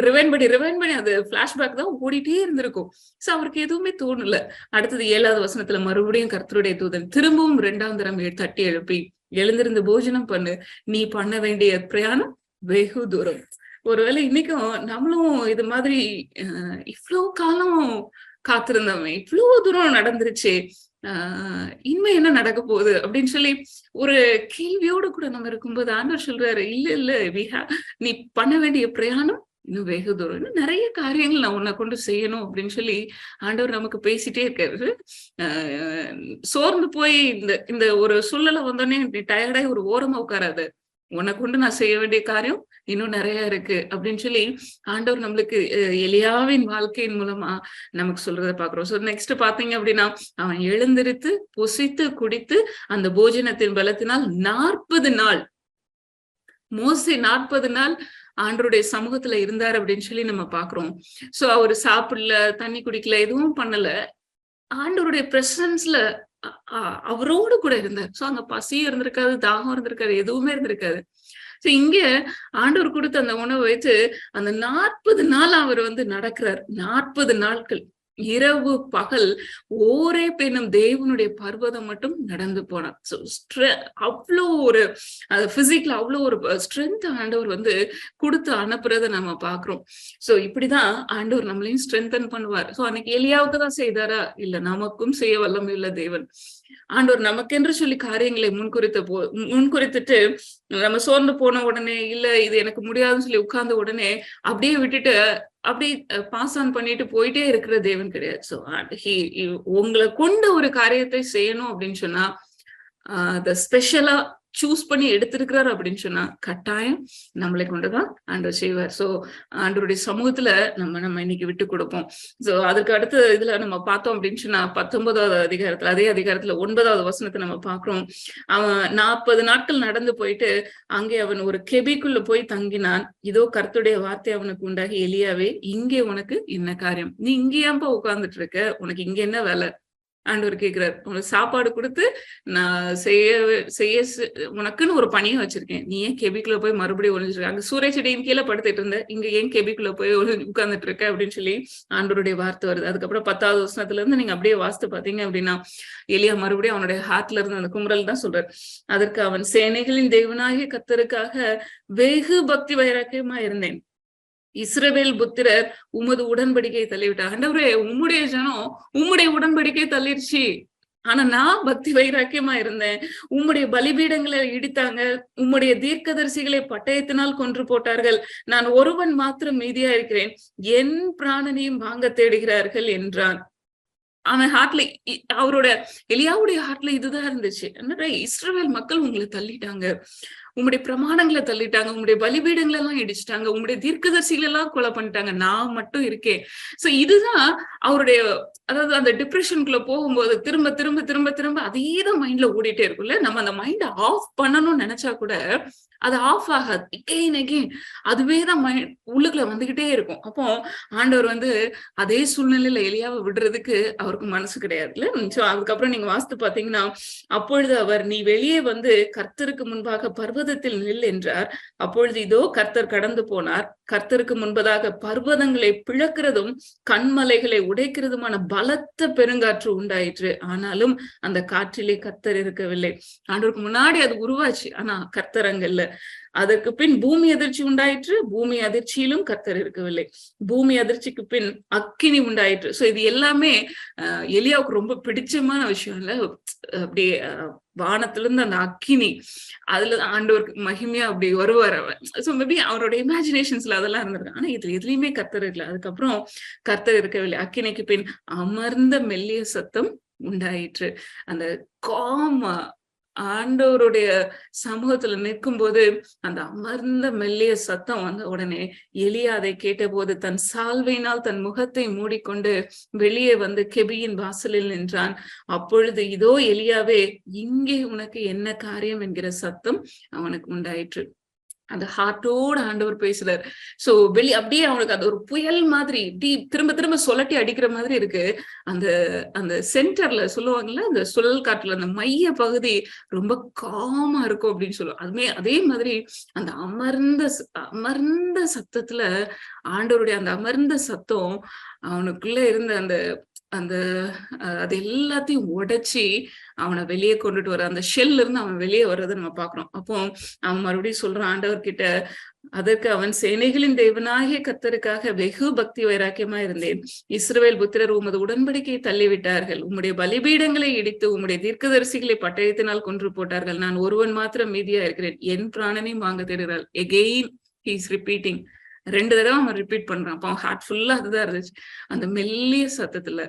ரிவைண்ட் பண்ணி அது பிளாஷ்பேக் தான் ஓடிட்டே இருந்திருக்கும். சோ அவருக்கு எதுவுமே தோணல. அடுத்தது 7வது வசனத்துல மறுபடியும் கர்த்தருடைய தூதன் திரும்பவும் 2ஆம் தரம் தட்டி எழுப்பி, எழுந்திருந்து போஜனம் பண்ணு, நீ பண்ண வேண்டிய பிரயாணம் வெகு தூரம். ஒருவேளை இன்னைக்கும் நம்மளும் இது மாதிரி இவ்வளவு காலம் காத்திருந்தவன், இவ்வளவு தூரம் நடந்துருச்சு, இனிமே என்ன நடக்க போகுது அப்படின்னு சொல்லி ஒரு கேள்வியோடு கூட நம்ம இருக்கும்போது ஆண்டவர் சொல்றாரு, இல்ல நீ பண்ண வேண்டிய பிரயாணம் இன்னும் வெகு தூரம், இன்னும் நிறைய காரியங்கள் நான் உன்னை கொண்டு செய்யணும் அப்படின்னு சொல்லி ஆண்டவர் நமக்கு பேசிட்டே இருக்காரு. சோர்ந்து போய் இந்த ஒரு சூழ்நிலை வந்தோடனே டயர்டாய் ஒரு ஓரமா உட்காராது, உன்னை கொண்டு நான் செய்ய வேண்டிய காரியம் இன்னும் நிறைய இருக்கு அப்படின்னு சொல்லி ஆண்டவர் நம்மளுக்கு எலியாவின் வாழ்க்கையின் மூலமா நமக்கு சொல்றதை பாக்குறோம். சோ நெக்ஸ்ட் பாத்தீங்க அப்படின்னா, அவன் எழுந்திருத்து புசித்து குடித்து அந்த போஜனத்தின் பலத்தினால் 40 நாள், மோசே 40 நாள் ஆண்டவருடைய சமூகத்துல இருந்தார் அப்படின்னு சொல்லி நம்ம பாக்குறோம். சோ அவரு சாப்பிடல, தண்ணி குடிக்கல, எதுவும் பண்ணல, ஆண்டவருடைய பிரசன்ஸ்ல அவரோடு கூட இருந்தார். சோ அங்க பசி இருந்திருக்காது, தாகம் இருந்திருக்காது, எதுவுமே இருந்திருக்காது. சோ இங்க ஆண்டவர் கொடுத்த அந்த உணவை வைத்து அந்த 40 நாள் அவர் வந்து நடக்கிறார். 40 நாட்கள் இரவு பகல் ஓரே பெண்ணும் தேவனுடைய பர்வதம் மட்டும் நடந்து போனார். அவ்வளோ ஒரு பிசிக்கலா அவ்வளோ ஒரு ஸ்ட்ரென்த் ஆண்டவர் வந்து கொடுத்து அனுப்புறத நம்ம பாக்குறோம். சோ இப்படிதான் ஆண்டவர் நம்மளையும் ஸ்ட்ரென்தன் பண்ணுவார். சோ அன்னைக்கு எலியாவுக்கு தான் செய்தாரா, இல்ல நமக்கும் செய்ய வல்லமை உள்ள தேவன். ஆண்டவர் நமக்கென்று சொல்லி காரியங்களை முன்குறித்துட்டு நம்ம சோர்ந்து போன உடனே, இல்ல இது எனக்கு முடியாதுன்னு சொல்லி உட்கார்ந்த உடனே அப்படியே விட்டுட்டு அப்படியே பாஸ் ஆன் பண்ணிட்டு போயிட்டே இருக்கிற தேவன் கிடையாது. சோ உங்களை கொண்டு ஒரு காரியத்தை செய்யணும் அப்படின்னு சொன்னா அதை ஸ்பெஷலா சூஸ் பண்ணி எடுத்திருக்கிறாரு அப்படின்னு சொன்னா கட்டாயம் நம்மளை கொண்டுதான் ஆண்டவர் செய்வார். சோ ஆண்டவருடைய சமூகத்துல நம்ம இன்னைக்கு விட்டு கொடுப்போம். சோ அதுக்கு அடுத்து இதுல நம்ம பார்த்தோம் அப்படின்னு சொன்னா 19வது அதிகாரத்துல, அதே அதிகாரத்துல 9வது வசனத்தை நம்ம பாக்குறோம். அவன் 40 நாட்கள் நடந்து போயிட்டு அங்கே அவன் ஒரு கெபிக்குள்ள போய் தங்கினான். இதோ கர்த்தருடைய வார்த்தை அவனுக்கு உண்டாகி, எலியாவே, இங்கே உனக்கு என்ன காரியம், நீ இங்கேயாம்பா உட்கார்ந்துட்டு இருக்க, உனக்கு இங்க என்ன வேலை, ஆண்டவர் கேட்கிறார், உனக்கு சாப்பாடு கொடுத்து நான் செய்ய உனக்குன்னு ஒரு பணியை வச்சிருக்கேன், நீ ஏன் கெபிக்குள்ள போய் மறுபடியும் ஒளிஞ்சிருக்க, அங்க சூரிய செடியின் கீழே படுத்துட்டு இருந்த, இங்க ஏன் கெபிக்குள்ள போய் உட்கார்ந்துட்டு இருக்க அப்படின்னு சொல்லி ஆண்டவருடைய வார்த்தை வருது. அதுக்கப்புறம் 10வது வசனத்துல இருந்து நீங்க அப்படியே வாசித்து பாத்தீங்க அப்படின்னா எலியா மறுபடியும் அவனுடைய ஹார்ட்ல இருந்து அந்த குமுறல் தான் சொல்றாரு. அதற்கு அவன், சேனைகளின் தேவனாகிய கர்த்தருக்காக வெகு பக்தி வைராக்கியமா இருந்தேன், இஸ்ரவேல் புத்திரர் உமது உடன்படிக்கையை தள்ளிவிட்டார். ஆண்டவரே, உம்முடைய ஜனம் உம்முடைய உடன்படிக்கையை தள்ளிடுச்சு, ஆனா நான் பக்தி வைராக்கியமா இருந்தேன், உம்முடைய பலிபீடங்களை இடித்தாங்க, உம்முடைய தீர்க்கதரிசிகளை பட்டயத்தினால் கொன்று போட்டார்கள், நான் ஒருவன் மாத்திரம் மீதியா இருக்கிறேன், என் பிராணனையும் வாங்க தேடுகிறார்கள் என்றான். அவன் ஹார்ட்ல, அவரோட எலியாவுடைய ஹார்ட்ல இதுதான் இருந்துச்சு. என்னடா, இஸ்ரவேல் மக்கள் உங்களை தள்ளிட்டாங்க, உங்களுடைய பிரமாணங்களை தள்ளிட்டாங்க, உங்களுடைய பலிபீடங்களை எல்லாம் இடிச்சிட்டாங்க, உங்களுடைய தீர்க்கதரிசிகள் எல்லாம் கொலை பண்ணிட்டாங்க, நான் மட்டும் இருக்கேன். சோ இதுதான் அவருடைய, அதாவது அந்த டிப்ரெஷனுக்குள்ள போகும்போது திரும்ப திரும்ப திரும்ப திரும்ப அதேதான் மைண்ட்ல ஓடிட்டே இருக்கும்ல. நம்ம அந்த மைண்ட ஆஃப் பண்ணணும்னு நினைச்சா கூட அது ஆஃப் ஆகாது, எகெயின் அதுவேதான் உள்ளுக்குள்ள வந்துகிட்டே இருக்கும். அப்போ ஆண்டவர் அதே சூழ்நிலையில எலியாவை விடுறதுக்கு அவருக்கு மனசு கிடையாதுல்ல. சோ அதுக்கப்புறம் நீங்க வாசித்து பாத்தீங்கன்னா, அப்பொழுது அவர், நீ வெளியே கர்த்தருக்கு முன்பாக பர்வதத்தில் நில் என்றார். அப்பொழுது இதோ கர்த்தர் கடந்து போனார், கர்த்தருக்கு முன்பதாக பர்வதங்களை பிளக்கிறதும் கண்மலைகளை உடைக்கிறதுமான பலத்த பெருங்காற்று உண்டாயிற்று, ஆனாலும் அந்த காற்றிலே கர்த்தர் இருக்கவில்லை. ஆண்டவருக்கு முன்னாடி அது உருவாச்சு, ஆனா கர்த்தர் அங்க இல்ல. அதற்கு பின் பூமி அதிர்ச்சி உண்டாயிற்று, பூமி அதிர்ச்சியிலும் கர்த்தர் இருக்கவில்லை. பூமி அதிர்ச்சிக்கு பின் அக்கினி உண்டாயிற்று. சோ இது எல்லாமே எலியாவுக்கு ரொம்ப பிடிச்சமான விஷயம் இல்ல. அப்படியே வானத்துல இருந்து அந்த அக்கினி, அதுல ஆண்டவருக்கு மகிமையா அப்படி வருவார் அவர். சோ மேபி அவரோட இமேஜினேஷன்ஸ்ல அதெல்லாம் இருந்திருக்கு. ஆனா இதுல எதுலயுமே கர்த்தர் இல்லை. அதுக்கப்புறம் கர்த்தர் இருக்கவில்லை. அக்கினிக்கு பின் அமர்ந்த மெல்லிய சத்தம் உண்டாயிற்று. அந்த காமா ஆண்டவருடைய சமூகத்துல நிற்கும் போது அந்த அமர்ந்த மெல்லிய சத்தம் வந்த உடனே எலியா அதை கேட்டபோது தன் சால்வையினால் தன் முகத்தை மூடிக்கொண்டு வெளியே கெபியின் வாசலில் நின்றான். அப்பொழுது இதோ எலியாவே, இங்கே உனக்கு என்ன காரியம் என்கிற சத்தம் அவனுக்கு உண்டாயிற்று. அந்த ஹார்ட்டோட ஆண்டவர் பேசுறார். சோ அப்படியே அவனுக்கு அது ஒரு புயல் மாதிரி திரும்ப திரும்ப சொல்லட்டி அடிக்கிற மாதிரி இருக்கு. அந்த அந்த சென்டர்ல சொல்லுவாங்கல்ல, அந்த சுழல் காற்றுல அந்த மைய பகுதி ரொம்ப காமா இருக்கும் அப்படின்னு சொல்லுவோம். அதே மாதிரி அந்த அமர்ந்த சத்தத்துல ஆண்டவருடைய அந்த அமர்ந்த சத்தம் அவனுக்குள்ள இருந்த அந்த அந்த அது எல்லாத்தையும் உடைச்சி அவனை வெளியே கொண்டுட்டு வர, அந்த ஷெல்ல இருந்து அவன் வெளியே வர்றதை நம்ம பாக்குறோம். அப்போ அவன் மறுபடியும் சொல்றான் ஆண்டவர்கிட்ட, அதற்கு அவன், சேனைகளின் தேவனாகிய கர்த்தருக்காக வெகு பக்தி வைராக்கியமா இருந்தேன், இஸ்ரவேல் புத்திரர் உமது உடன்படிக்கையை தள்ளிவிட்டார்கள், உம்முடைய பலிபீடங்களை இடித்து உம்முடைய தீர்க்கதரிசிகளை பட்டயத்தினால் கொன்று போட்டார்கள், நான் ஒருவன் மாத்திரம் மீதியா இருக்கிறேன், என் பிராணனையும் வாங்க தேடுகிறாள். Again he is repeating. 2 தடவை அவன் ரிப்பீட் பண்றான். அப்போ ஹார்ட் ஃபுல்லா அதுதான் இருந்துச்சு. அந்த மெல்லிய சத்தத்துல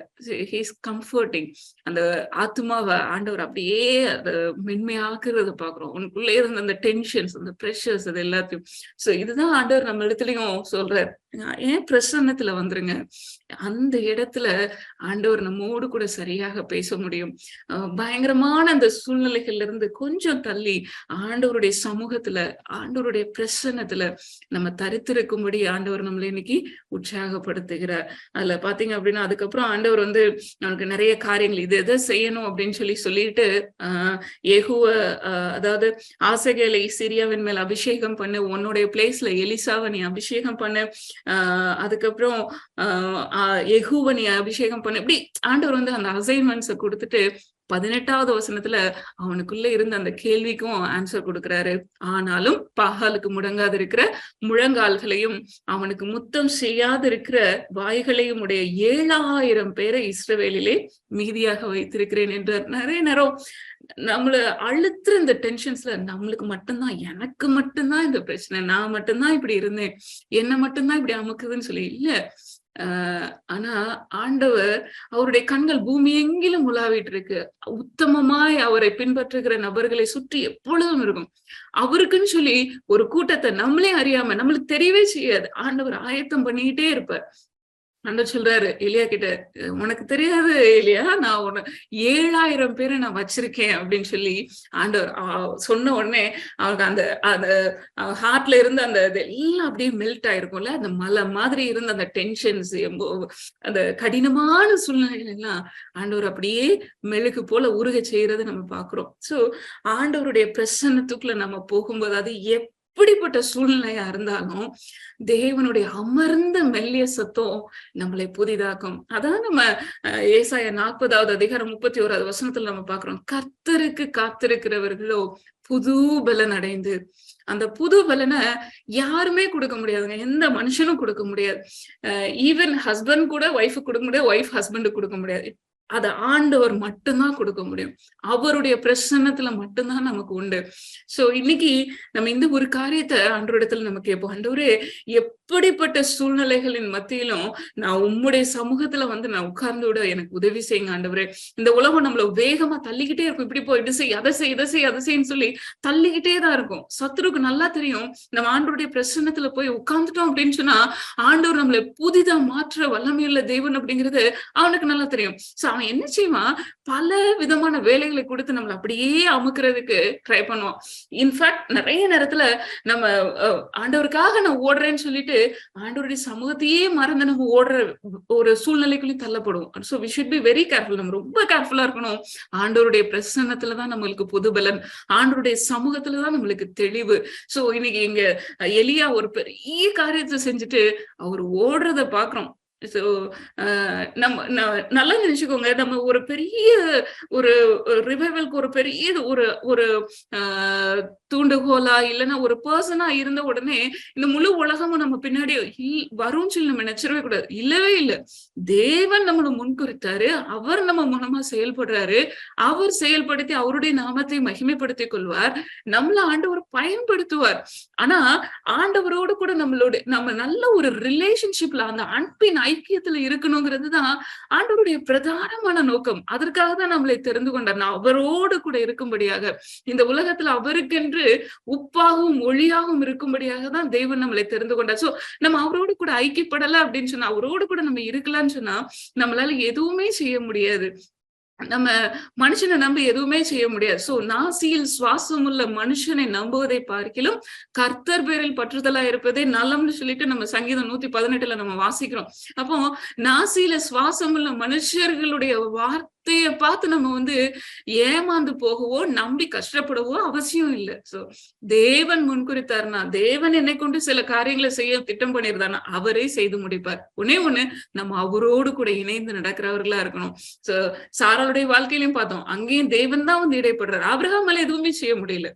ஹீஸ் கம்ஃபர்டிங். அந்த ஆத்மாவை ஆண்டவர் அப்படியே அதை மென்மையாக்குறத பாக்குறோம். உனக்குள்ளே இருந்த அந்த டென்ஷன்ஸ், அந்த ப்ரெஷர்ஸ், அது எல்லாத்தையும். சோ இதுதான் ஆண்டவர் நம்ம இடத்துலயும் சொல்றாரு, ஏன் பிரசன்னத்துல வந்துருங்க. அந்த இடத்துல ஆண்டவர் நம்மோடு கூட சரியாக பேச முடியும். பயங்கரமான அந்த சூழ்நிலைகள்ல இருந்து கொஞ்சம் தள்ளி ஆண்டவருடைய சமூகத்துல, ஆண்டவருடைய பிரசன்னத்துல நம்ம தரித்திருக்கும்படி ஆண்டவர் நம்மளை இன்னைக்கு உற்சாகப்படுத்துகிறார். அதுல பாத்தீங்க அப்படின்னா அதுக்கப்புறம் ஆண்டவர் நமக்கு நிறைய காரியங்கள் இது எதை செய்யணும் அப்படின்னு சொல்லிட்டு யெகூவ, அதாவது ஆசகேலை சிரியாவின் மேல் அபிஷேகம் பண்ணு, உன்னுடைய பிளேஸ்ல எலிசாவை நீ அபிஷேகம் பண்ணு, அதுக்கப்புறம் யெகூவ நீ அபிஷேகம் பண்ணு, இப்படி ஆண்டவர் அந்த அசைன்மெண்ட்ஸை கொடுத்துட்டு 18வது வசனத்துல அவனுக்குள்ள இருந்த அந்த கேள்விக்கும் ஆன்சர் கொடுக்கிறாரு. ஆனாலும் பாகாலுக்கு முடங்காது இருக்கிற முழங்கால்களையும் அவனுக்கு முத்தம் செய்யாது இருக்கிற வாய்களையும் உடைய 7000 பேரை இஸ்ரவேலிலே மீதியாக வைத்திருக்கிறேன் என்றார். நிறைய நேரம் நம்மள அழுத்துற இந்த டென்ஷன்ஸ்ல நம்மளுக்கு மட்டும்தான், எனக்கு மட்டும்தான் இந்த பிரச்சனை, நான் மட்டும்தான் இப்படி இருந்தேன், என்ன மட்டும்தான் இப்படி அமுக்குதுன்னு சொல்லி இல்ல. ஆனா ஆண்டவர், அவருடைய கண்கள் பூமி எங்கிலும் உலாவிட்டு இருக்கு. உத்தமமாய் அவரை பின்பற்றுகிற நபர்களை சுற்றி எப்பொழுதும் இருக்கும். அவருக்குன்னு சொல்லி ஒரு கூட்டத்தை நம்மளே அறியாம, நம்மளுக்கு தெரியவே செய்யாது, ஆண்டவர் ஆயத்தம் பண்ணிக்கிட்டே இருப்பார். ஆண்டவர் சொல்றாரு எலியா கிட்ட, உனக்கு தெரியாது எலியா, நான் உன்னை 7,000 பேரை நான் வச்சிருக்கேன் அப்படின்னு சொல்லி ஆண்டவர் சொன்ன உடனே அவனுக்கு அந்த அந்த ஹார்ட்ல இருந்து அந்த எல்லாம் அப்படியே மெல்ட் ஆயிருக்கும்ல, அந்த மலை மாதிரி இருந்த அந்த டென்ஷன்ஸ், அந்த கடினமான சூழ்நிலைகள் எல்லாம் ஆண்டவர் அப்படியே மெழுகு போல உருக செய்யறதை நம்ம பாக்குறோம். சோ ஆண்டவருடைய பிரசன்னத்துக்குள்ள நம்ம போகும்போது அது எப்படிப்பட்ட சூழ்நிலையா இருந்தாலும் தேவனுடைய அமர்ந்த மெல்லிய சத்தம் நம்மளை புதிதாக்கும். அதான் நம்ம ஏசாயா 40வது அதிகாரம் 31வது வசனத்துல நம்ம பாக்குறோம், கர்த்தருக்கு காத்திருக்கிறவர்களோ புது பலன் அடைந்து. அந்த புது பலனை யாருமே கொடுக்க முடியாதுங்க, எந்த மனுஷனும் கொடுக்க முடியாது. ஈவன் ஹஸ்பண்ட் கூட ஒய்ஃபுக்கு கொடுக்க முடியாது, ஒய்ஃப் ஹஸ்பண்டுக்கு கொடுக்க முடியாது. அதை ஆண்டவர் மட்டும்தான் கொடுக்க முடியும். அவருடைய பிரசன்னத்துல மட்டும்தான் நமக்கு உண்டு. சோ இன்னைக்கு நம்ம இந்த ஒரு காரியத்தை ஆண்டவரிடத்துல நம்ம கேட்போம், ஆண்டவரே எப்படிப்பட்ட சூழ்நிலைகளின் மத்தியிலும் நான் உம்முடைய சமூகத்துல வந்து நான் உட்கார்ந்து விட எனக்கு உதவி செய்யுங்க ஆண்டவரே. இந்த உலகம் நம்மள வேகமா தள்ளிக்கிட்டே இருக்கும், இப்படி போய் இது செய், அதை செய், இதை செய், அதை செய்ன்னு சொல்லி தள்ளிக்கிட்டே தான் இருக்கும். சத்துருக்கு நல்லா தெரியும், நம்ம ஆண்டவருடைய பிரசன்னத்துல போய் உட்கார்ந்துட்டோம் அப்படின்னு சொன்னா ஆண்டவர் நம்மளை புதிதா மாற்ற வல்லமையுள்ள தேவன் அப்படிங்கிறது அவனுக்கு நல்லா தெரியும். சோ அவன் என்ன செய்வான், பல விதமான வேலைகளை கொடுத்து நம்மளை அப்படியே அமுக்குறதுக்கு ட்ரை பண்ணுவான். இன்ஃபேக்ட் நிறைய நேரத்துல நம்ம ஆண்டவருக்காக நான் ஓடுறேன்னு சொல்லிட்டு ஆண்டவருடைய சமூகத்தையே மறந்து நம்ம ஓடுற ஒரு சூழ்நிலைக்குள்ளேயும் தள்ளப்படுவோம். So we should be very careful. நம்ம ரொம்ப கேர்ஃபுல்லா இருக்கணும். ஆண்டவருடைய பிரசன்னத்துலதான் நம்மளுக்கு புது பலன், ஆண்டவருடைய சமூகத்துலதான் நம்மளுக்கு தெளிவு. சோ இன்னைக்கு இங்க எலியா ஒரு பெரிய காரியத்தை செஞ்சுட்டு அவர் ஓடுறத பாக்குறோம். சோ நம்ம நல்லா நினைச்சுக்கோங்க, நம்ம ஒரு பெரிய ஒரு ரிவைவலுக்கு ஒரு பெரிய ஒரு ஒரு தூண்டுகோலா இல்லைன்னா ஒரு பர்சனா இருந்த உடனே இந்த முழு உலகமும் நம்ம பின்னாடி வரும்னு சொல்லி நம்ம நினைச்சிடவே கூடாது. இல்லவே இல்லை, தேவன் நம்மளை முன்குறித்தாரு, அவர் நம்ம மூலமா செயல்படுறாரு, அவர் செயல்படுத்தி அவருடைய நாமத்தை மகிமைப்படுத்திக் கொள்வார், நம்மள ஆண்டவர் பயன்படுத்துவார். ஆனா ஆண்டவரோடு கூட நம்ம நல்ல ஒரு ரிலேஷன்ஷிப்ல அந்த அன்பின் ஐக்கியத்துல இருக்கணுங்கிறது தான் ஆண்டவருடைய பிரதானமான நோக்கம். அதற்காக தான் நம்மளை தெரிந்து கொண்டார், நான் அவரோடு கூட இருக்கும்படியாக, இந்த உலகத்துல அவருக்கென்று உப்பாகவும் ஒளியாகவும் இருக்கும்படியாக தான் தேவன் நம்மளை தெரிந்து கொண்டார். சோ நம்ம அவரோடு கூட ஐக்கியப்படல அப்படின்னு சொன்னா, அவரோடு கூட நம்ம இருக்கலாம்னு சொன்னா நம்மளால எதுவுமே செய்ய முடியாது. நம்ம மனுஷனை நம்பி எதுவுமே செய்ய முடியாது. சோ நாசியில் சுவாசம் உள்ள மனுஷனை நம்புவதை பார்க்கிலும் கர்த்தர் பேரில் பற்றுதலா இருப்பதே நலம்னு சொல்லிட்டு நம்ம சங்கீதம் 118ல நம்ம வாசிக்கிறோம். அப்போ நாசியில சுவாசம் உள்ள மனுஷர்களுடைய வார்த்தையை பார்த்து நம்ம வந்து ஏமாந்து போகவோ நம்பி கஷ்டப்படவோ அவசியம் இல்லை. சோ தேவன் முன்குறித்தாருன்னா, தேவன் என்னை கொண்டு சில காரியங்களை செய்ய திட்டம் பண்ணியிருந்தாருன்னா அவரே செய்து முடிப்பார். ஒண்ணு நம்ம அவரோடு கூட இணைந்து நடக்கிறவர்களா இருக்கணும். சோ சாராளுடைய வாழ்க்கையிலையும் பார்த்தோம், அங்கேயும் தேவன் தான் வந்து இடைப்படுறாரு. ஆபிரகாமால எதுவுமே செய்ய முடியல.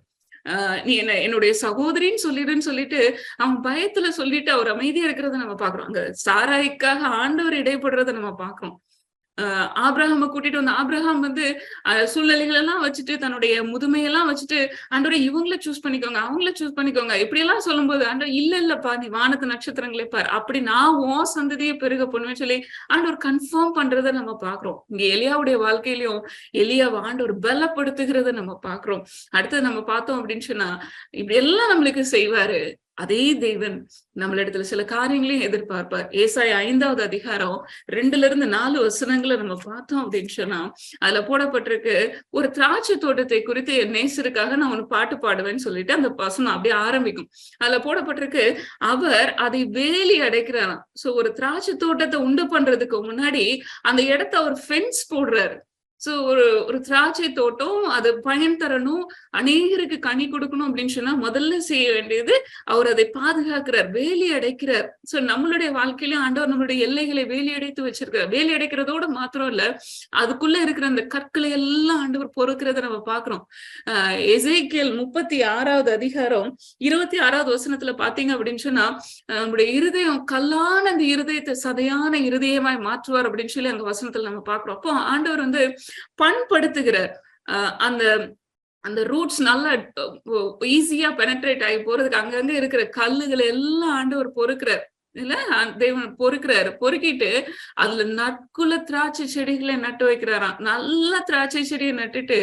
நீ என்னுடைய சகோதரின்னு சொல்லிட்டு அவன் பயத்துல சொல்லிட்டு அவர் அமைதியா இருக்கிறத நம்ம பாக்குறோம். அங்க சாராய்க்காக ஆண்டவர் இடைப்படுறத நம்ம பாக்குறோம். ஆபிரகாம கூட்டிட்டு வந்து ஆபிரகாம் வந்து சூழ்நிலைகள் எல்லாம் வச்சுட்டு தன்னுடைய முதுமையெல்லாம் வச்சுட்டு ஆண்டவரே இவங்கள சூஸ் பண்ணிக்கோங்க, அவங்கள சூஸ் பண்ணிக்கோங்க இப்படி எல்லாம் சொல்லும்போது ஆண்டவர் இல்லப்பா நீ வானத்து நட்சத்திரங்களே பார், அப்படி நான் உன் சந்ததியை பெருக பண்ணுவேன்னு சொல்லி ஆண்டவர் கன்ஃபார்ம் பண்றதை நம்ம பாக்குறோம். இங்க எலியாவுடைய வாழ்க்கையிலயும் எலியாவை ஆண்டவர் பலப்படுத்துகிறத நம்ம பாக்குறோம். அடுத்தது நம்ம பார்த்தோம் அப்படின்னு சொன்னா இப்படி எல்லாம் நம்மளுக்கு செய்வாரு. அதே தேவன் நம்மளிடத்துல சில காரியங்களையும் எதிர்பார்ப்பார். ஏசாயா 5வது அதிகாரம் 2-4 வசனங்களை நம்ம பார்த்தோம் அப்படின்னு சொன்னா அதுல போடப்பட்டிருக்கு, ஒரு திராட்சை தோட்டத்தை குறித்து என் நேசருக்காக நான் ஒரு பாட்டு பாடுவேன்னு சொல்லிட்டு அந்த வசனம் அப்படியே ஆரம்பிக்கும். அதுல போடப்பட்டிருக்கு, அவர் அதை வேலி அடைக்கிறாராம். சோ ஒரு திராட்சை தோட்டத்தை உண்டு பண்றதுக்கு முன்னாடி அந்த இடத்த அவர் ஃபென்ஸ் போடுறாரு. சோ ஒரு திராட்சை தோட்டம் அது பயன் தரணும், அநேகருக்கு கனி கொடுக்கணும் அப்படின்னு சொன்னா முதல்ல செய்ய வேண்டியது அவர் அதை பாதுகாக்கிறார், வேலி அடைக்கிறார். சோ நம்மளுடைய வாழ்க்கையிலும் ஆண்டவர் நம்மளுடைய எல்லைகளை வேலி அடைத்து வச்சிருக்கிறார். வேலி அடைக்கிறதோட மாத்திரம் இல்ல, அதுக்குள்ள இருக்கிற அந்த கற்களை எல்லாம் ஆண்டவர் பொறுக்கிறத நம்ம பாக்குறோம். எசேக்கியேல் 36வது அதிகாரம் 26வது வசனத்துல பாத்தீங்க அப்படின்னு சொன்னா நம்முடைய இருதயம் கல்லான அந்த இருதயத்தை சதையான இருதயமாய் மாற்றுவார் அப்படின்னு சொல்லி அந்த வசனத்துல நம்ம பாக்குறோம். அப்போ ஆண்டவர் வந்து பண்படுத்துகிறார். அந்த அந்த ரூட்ஸ் நல்லா ஈஸியா பெனட்ரேட் ஆகி போறதுக்கு அங்கங்க இருக்கிற கல்லுகளை எல்லாம் ஆண்டவர் பொறுக்கிறார். இல்ல தேவன் பொறுக்கிறாரு. பொறுக்கிட்டு அதுல நற்குல திராட்சை செடிகளை நட்டு வைக்கிறாராம். நல்ல திராட்சை செடியை நட்டுட்டு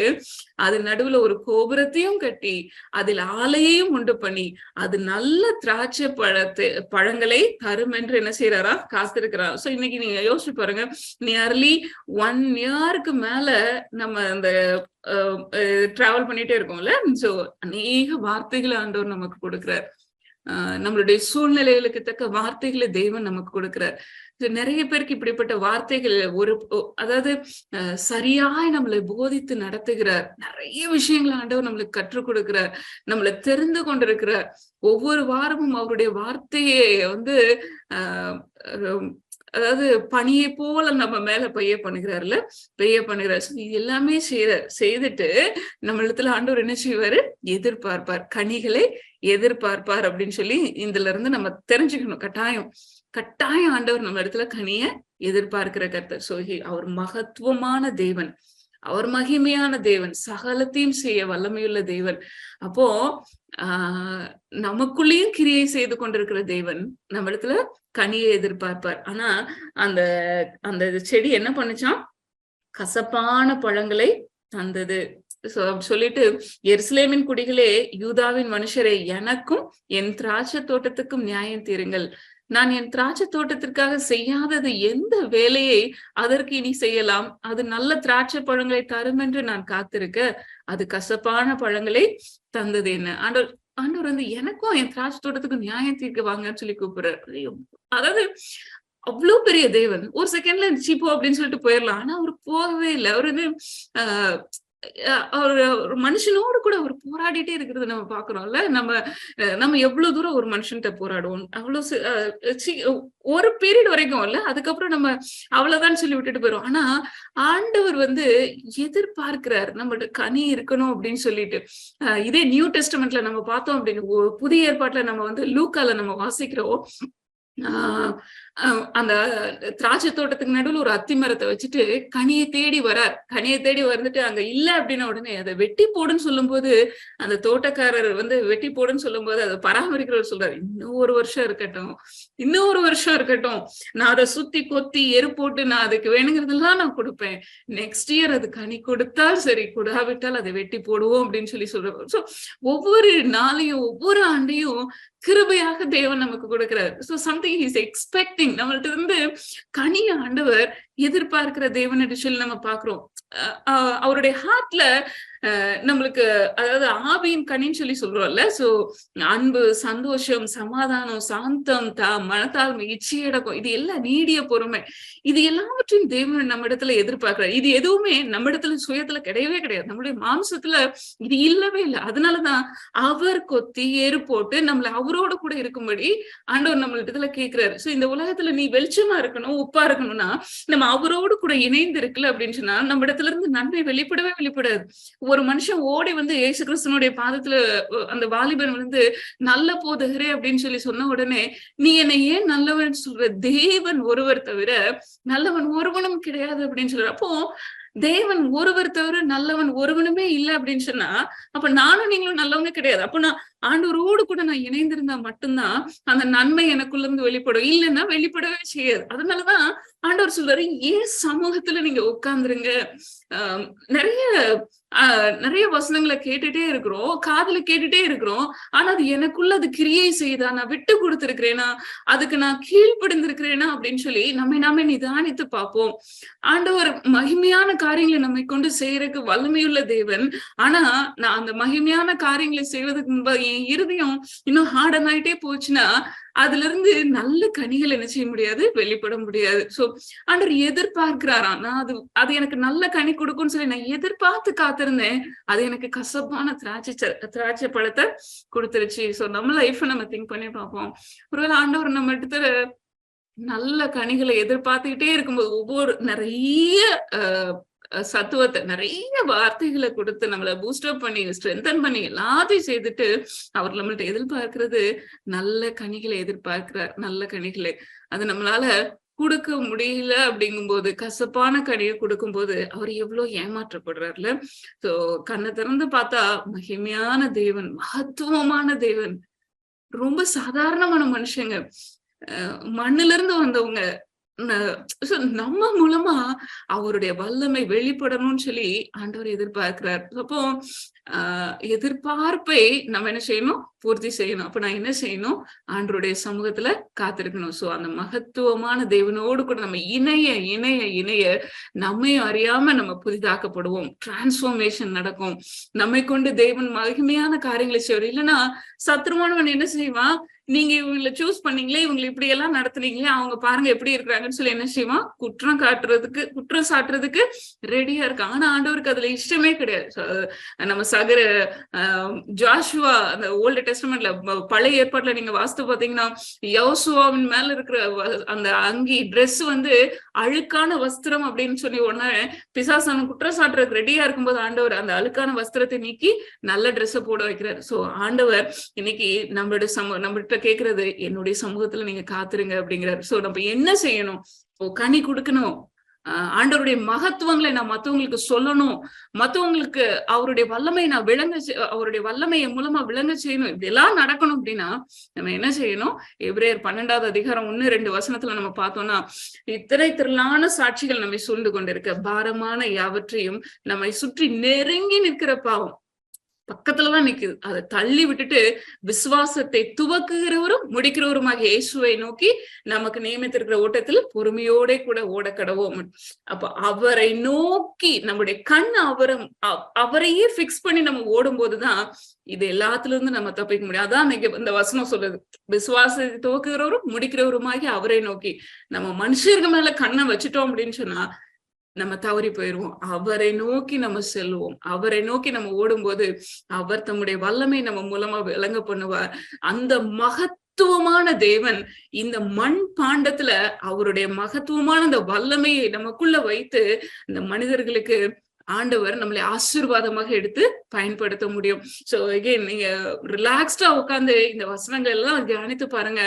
அது நடுவுல ஒரு கோபுரத்தையும் கட்டி அதில் ஆலையையும் உண்டு பண்ணி அது நல்ல திராட்சை பழங்களை தரும் என்று என்ன செய்யறாரா, காத்திருக்கிறார். சோ இன்னைக்கு நீங்க யோசிச்சு பாருங்க, நியர்லி 1 இயருக்கு மேல நம்ம அந்த டிராவல் பண்ணிட்டே இருக்கோம்ல. சோ அநேக வார்த்தைகளை ஆண்டவர் நமக்கு கொடுக்கிறார். நம்மளுடைய சூழ்நிலைகளுக்கு தக்க வார்த்தைகளை தேவன் நமக்கு கொடுக்கிறார். நிறைய பேருக்கு இப்படிப்பட்ட வார்த்தைகள் அதாவது சரியாய் நம்மளை போதித்து நடத்துகிறார். நிறைய விஷயங்களை ஆண்டவர் நம்மளுக்கு கற்றுக் கொடுக்கிறார், நம்மளை தெரிந்து கொண்டிருக்கிறார். ஒவ்வொரு வாரமும் அவருடைய வார்த்தையை வந்து அதாவது பனியை போல நம்ம மேல பெய்ய பண்ணுகிறாருல, பெய்ய பண்ணுகிறார். இது எல்லாமே செய்துட்டு நம்ம இடத்துல ஆண்டவர் என்ன செய்வாரு, எதிர்பார்ப்பார், கனிகளை எதிர்பார்ப்பார் அப்படின்னு சொல்லி இதுல இருந்து நம்ம தெரிஞ்சுக்கணும். கட்டாயம் ஆண்டவர் நம்ம இடத்துல கனிய எதிர்பார்க்கிற கர்த்தர். சோ அவர் மகத்துவமான தேவன், அவர் மகிமையான தேவன், சகலத்தையும் செய்ய வல்லமையுள்ள தேவன். அப்போ நமக்குள்ளேயும் கிரியை செய்து கொண்டிருக்கிற தேவன் நம்ம இடத்துல கனியை எதிர்பார்ப்பார். ஆனா அந்த அந்த செடி என்ன பண்ணுச்சான், கசப்பான பழங்களை தந்தது. சொல்லிட்டு, எருசலேமின் குடிகளே, யூதாவின் மனுஷரே, எனக்கும் என் திராட்சை தோட்டத்துக்கும் நியாயம் தீருங்கள். நான் என் திராட்சை தோட்டத்திற்காக செய்யாதது எந்த வேலையை அதற்கு இனி செய்யலாம்? அது நல்ல திராட்சை பழங்களை தரும் என்று நான் காத்திருக்க அது கசப்பான பழங்களை தந்தது என்ன? ஆண்டவர் வந்து எனக்கும் என் திராட்சை தோட்டத்துக்கு நியாயம் தீர்க்க வாங்கன்னு சொல்லி கூப்பிடுறாரு. அதாவது அவ்வளவு பெரிய தேவன் ஒரு செகண்ட்ல சீப்போ அப்படின்னு சொல்லிட்டு போயிடலாம். ஆனா அவர் போகவே இல்லை. அவரு வந்து ஒரு மனுஷனோடு கூட அவர் போராடிட்டே இருக்கிறது நம்ம பாக்குறோம்ல. நம்ம எவ்வளவு தூரம் ஒரு மனுஷன்கிட்ட போராடுவோம், அவ்வளவு ஒரு பீரியட் வரைக்கும் இல்ல, அதுக்கப்புறம் நம்ம அவ்வளவுதான் சொல்லி விட்டுட்டு போயிடும். ஆனா ஆண்டவர் வந்து எதிர்பார்க்கிறார் நம்மளுக்கு கனி இருக்கணும் அப்படின்னு சொல்லிட்டு. இதே நியூ டெஸ்டமெண்ட்ல நம்ம பார்த்தோம் அப்படின்னு, புதிய ஏற்பாட்டுல நம்ம வந்து லூக்கால நம்ம வாசிக்கிறோம். அந்த திராட்சை தோட்டத்துக்கு நடுவில் ஒரு அத்தி மரத்தை வச்சுட்டு கனியை தேடி வரார். கனியை தேடி வந்துட்டு அங்க இல்ல அப்படின்ன உடனே அதை வெட்டி போடுன்னு சொல்லும் போது, அந்த தோட்டக்காரர் வந்து வெட்டி போடுன்னு சொல்லும் போது அதை பராமரிக்கிறவர் சொல்றாரு, இன்னும் 1 வருஷம் இருக்கட்டும், இன்னும் 1 வருஷம் இருக்கட்டும், நான் அதை சுத்தி கொத்தி எரு போட்டு நான் அதுக்கு வேணுங்கிறதெல்லாம் நான் கொடுப்பேன். நெக்ஸ்ட் இயர் அது கனி கொடுத்தால் சரி, கொடுக்காவிட்டால் அதை வெட்டி போடுவோம் அப்படின்னு சொல்லி சொல்றாரு. சோ ஒவ்வொரு நாளையும் ஒவ்வொரு ஆண்டையும் கிருபையாக தேவன் நமக்கு கொடுக்கிறார். So something he is expecting. நம்மள்ட்ட இருந்து கனிய ஆண்டவர் எதிர்பார்க்கிற தேவன் என்று சொல்லி நம்ம பாக்குறோம். அவருடைய ஹார்ட்ல நம்மளுக்கு, அதாவது ஆவியின் கனின்னு சொல்லி சொல்றோம்ல. சோ அன்பு, சந்தோஷம், சமாதானம், சாந்தம், மனத்தாழ்மை, இச்சையடக்கம், இது எல்லாம் நீடிய பொறுமை, இது எல்லாவற்றையும் தேவன் நம்ம இடத்துல எதிர்பார்க்கிறார். இது எதுவுமே நம்ம இடத்துல சுயத்துல கிடையவே கிடையாது. நம்மளுடைய மாம்சத்துல இது இல்லவே இல்லை. அதனாலதான் அவர் கொத்தி எரு போட்டு நம்மள அவரோட கூட இருக்கும்படி ஆண்டவர் நம்ம இடத்துல கேட்கிறாரு. சோ இந்த உலகத்துல நீ வெளிச்சமா இருக்கணும், உப்பா இருக்கணும்னா நம்ம அவரோடு கூட இணைந்து இருக்குல்ல அப்படின்னு சொன்னா நம்ம இடத்துல இருந்து நன்மை வெளிப்படாது. ஒரு மனுஷன் ஓடி வந்து இயேசு கிறிஸ்துனுடைய பாதத்துல அந்த வாலிபன் வந்து நல்ல போதகரே அப்படின்னு சொல்லி சொன்ன உடனே, நீ என்னை ஏன் நல்லவன் சொல்ற? தேவன் ஒருவர் தவிர நல்லவன் ஒருவனும் கிடையாது அப்படின்னு சொல்ற. அப்போ தேவன் ஒருவர் தவிர நல்லவன் ஒருவனுமே இல்லை அப்படின்னு சொன்னா, அப்ப நானும் நீங்களும் நல்லவங்க கிடையாது. அப்ப நான் ஆண்டவரோடு கூட நான் இணைந்திருந்தா மட்டும்தான் அந்த நன்மை எனக்குள்ள இருந்து வெளிப்படும், இல்லைன்னா வெளிப்படவே செய்யாது. அதனாலதான் ஆண்டவர் சொல்றாரு, ஏன் சமூகத்துல நீங்க உட்கார்ந்துருங்க. நிறைய வசனங்களை கேட்டுட்டே இருக்கிறோம், காதுல கேட்டுட்டே இருக்கிறோம். ஆனா அது எனக்குள்ள அது கிரியை செய்தா, நான் விட்டு கொடுத்திருக்கிறேனா, அதுக்கு நான் கீழ்ப்படிந்திருக்கிறேனா அப்படின்னு சொல்லி நாமே நிதானித்து பார்ப்போம். ஆண்டவர் மகிமையான காரியங்களை நம்மை கொண்டு செய்யறதுக்கு வல்லமையுள்ள தேவன். ஆனா நான் அந்த மகிமையான காரியங்களை செய்வதற்கு முன்பாக என் இருதயம் இன்னும் ஹார்டன் ஆயிட்டே போச்சுன்னா அதுல இருந்து நல்ல கனிகள் என்ன செய்ய முடியாது, வெளிப்பட முடியாது. சோ ஆண்டவர் எதிர்பார்க்கிறாராம். நான் அது எனக்கு நல்ல கனி கொடுக்கும்னு சொல்லி நான் எதிர்பார்த்து காத்திருந்தேன். அது எனக்கு கசப்பான திராட்சை பழத்தை கொடுத்துருச்சு. சோ நம்ம லைஃப் நம்ம திங்க் பண்ணி பார்ப்போம். ஒருவேளை ஆண்டவர் நம்ம இடத்துல நல்ல கனிகளை எதிர்பார்த்துக்கிட்டே இருக்கும்போது ஒவ்வொரு நிறைய சத்துவத்தை, நிறைய வார்த்தைகளை கொடுத்து நம்மளை பூஸ்டப் பண்ணி ஸ்ட்ரென்தன் பண்ணி எல்லாத்தையும் செய்துட்டு அவர் நம்மள்ட்ட எதிர்பார்க்கிறது நல்ல கனிகளை எதிர்பார்க்கிறார். நல்ல கனிகளை அது நம்மளால கொடுக்க முடியல அப்படிங்கும்போது, கசப்பான கனியை கொடுக்கும் போது அவர் எவ்வளவு ஏமாற்றப்படுறாருல. சோ கண்ணை திறந்து பார்த்தா மகிமையான தேவன், மகத்துவமான தேவன், ரொம்ப சாதாரணமான மனுஷங்க. மண்ணுல இருந்து வந்தவங்க. நம்ம மூலமா அவருடைய வல்லமை வெளிப்படணும்னு சொல்லி ஆண்டவர் எதிர்பார்க்கிறார். அப்போ எதிர்பார்ப்பை நம்ம என்ன செய்யணும்? பூர்த்தி செய்யணும். அப்ப நான் என்ன செய்யணும்? ஆண்டவருடைய சமூகத்துல காத்திருக்கணும். சோ அந்த மகத்துவமான தேவனோடு கூட நம்ம இணைய இணைய இணைய நம்மையும் அறியாம நம்ம புதிதாக்கப்படுவோம். டிரான்ஸ்பர்மேஷன் நடக்கும். நம்மை கொண்டு தேவன் மகிமையான காரியங்களை செய்வார். இல்லைன்னா சத்ருவானவன் என்ன செய்வான்? நீங்க இவங்களை சூஸ் பண்ணீங்களே, இவங்களை இப்படி எல்லாம் நடத்துனீங்களே, அவங்க பாருங்க எப்படி இருக்கிறாங்கன்னு சொல்லி என்ன செய்வான்? குற்றம் சாட்டுறதுக்கு ரெடியா இருக்கான். ஆனா ஆண்டவருக்கு அதுல இஷ்டமே கிடையாது. நம்ம சகர ஜாஷுவா அந்த ஓல்டு டெஸ்டமெண்ட்ல பழைய ஏற்பாட்டுல நீங்க வாஸ்து பாத்தீங்கன்னா, யோசுவாவின் மேல இருக்கிற அந்த அங்கி ட்ரெஸ் அழுக்கான வஸ்திரம் அப்படின்னு சொல்லி உடனே பிசாசான குற்றம் சாட்டுறதுக்கு ரெடியா இருக்கும்போது ஆண்டவர் அந்த அழுக்கான வஸ்திரத்தை நீக்கி நல்ல ட்ரெஸ்ஸை போட வைக்கிறார். சோ ஆண்டவர் இன்னைக்கு நம்மகிட்ட கேக்குறது, என்னுடைய சமூகத்துல நீங்க காத்துருங்க அப்படிங்கிறாரு. சோ நம்ம என்ன செய்யணும்? கனி கொடுக்கணும். ஆண்டவருடைய மகத்துவங்களை நான் மத்தவங்களுக்கு சொல்லணும். மத்தவங்களுக்கு அவருடைய வல்லமையை நான் அவருடைய வல்லமையை மூலமா விளங்க செய்யணும். இப்படி எல்லாம் நடக்கணும் அப்படின்னா நம்ம என்ன செய்யணும்? எபிரேயர் 12வது அதிகாரம் 1-2 நம்ம பார்த்தோம்னா, இத்தனை திரளான சாட்சிகள் நம்மை சூழ்ந்து கொண்டிருக்க, பாரமான யாவற்றையும் நம்மை சுற்றி நெருங்கி நிற்கிற பாவம் பக்கத்துலதான் நிக்குது. அதை தள்ளி விட்டுட்டு விசுவாசத்தை துவக்குகிறவரும் முடிக்கிறவருமாகிய இயேசுவை நோக்கி நமக்கு நியமித்திருக்கிற ஓட்டத்தில் பொறுமையோட கூட ஓட கடவோம். அப்ப அவரை நோக்கி நம்முடைய கண் அவரையே பிக்ஸ் பண்ணி நம்ம ஓடும் போதுதான் இது எல்லாத்துல இருந்து நம்ம தப்பிக்க முடியும். அதான் இந்த வசனம் சொல்றது, விசுவாசத்தை துவக்குகிறவரும் முடிக்கிறவருமாகி அவரை நோக்கி. நம்ம மனுஷருக்கு மேல கண்ணை வச்சுட்டோம் அப்படின்னு சொன்னா நம்ம தவறி போயிடுவோம். அவரை நோக்கி நம்ம செல்வோம். அவரை நோக்கி நம்ம ஓடும்போது அவர் தம்முடைய வல்லமை நம்ம மூலமா விளங்க பண்ணுவார். அந்த மகத்துவமான தேவன் இந்த மண் பாண்டத்துல அவருடைய மகத்துவமான அந்த வல்லமையை நமக்குள்ள வைத்து இந்த மனிதர்களுக்கு ஆண்டவர் நம்மளை ஆசீர்வாதமாக எடுத்து பயன்படுத்த முடியும். சோ அகைன் நீங்க ரிலாக்ஸ்டா உட்காந்து இந்த வசனங்கள் எல்லாம் தியானித்து பாருங்க.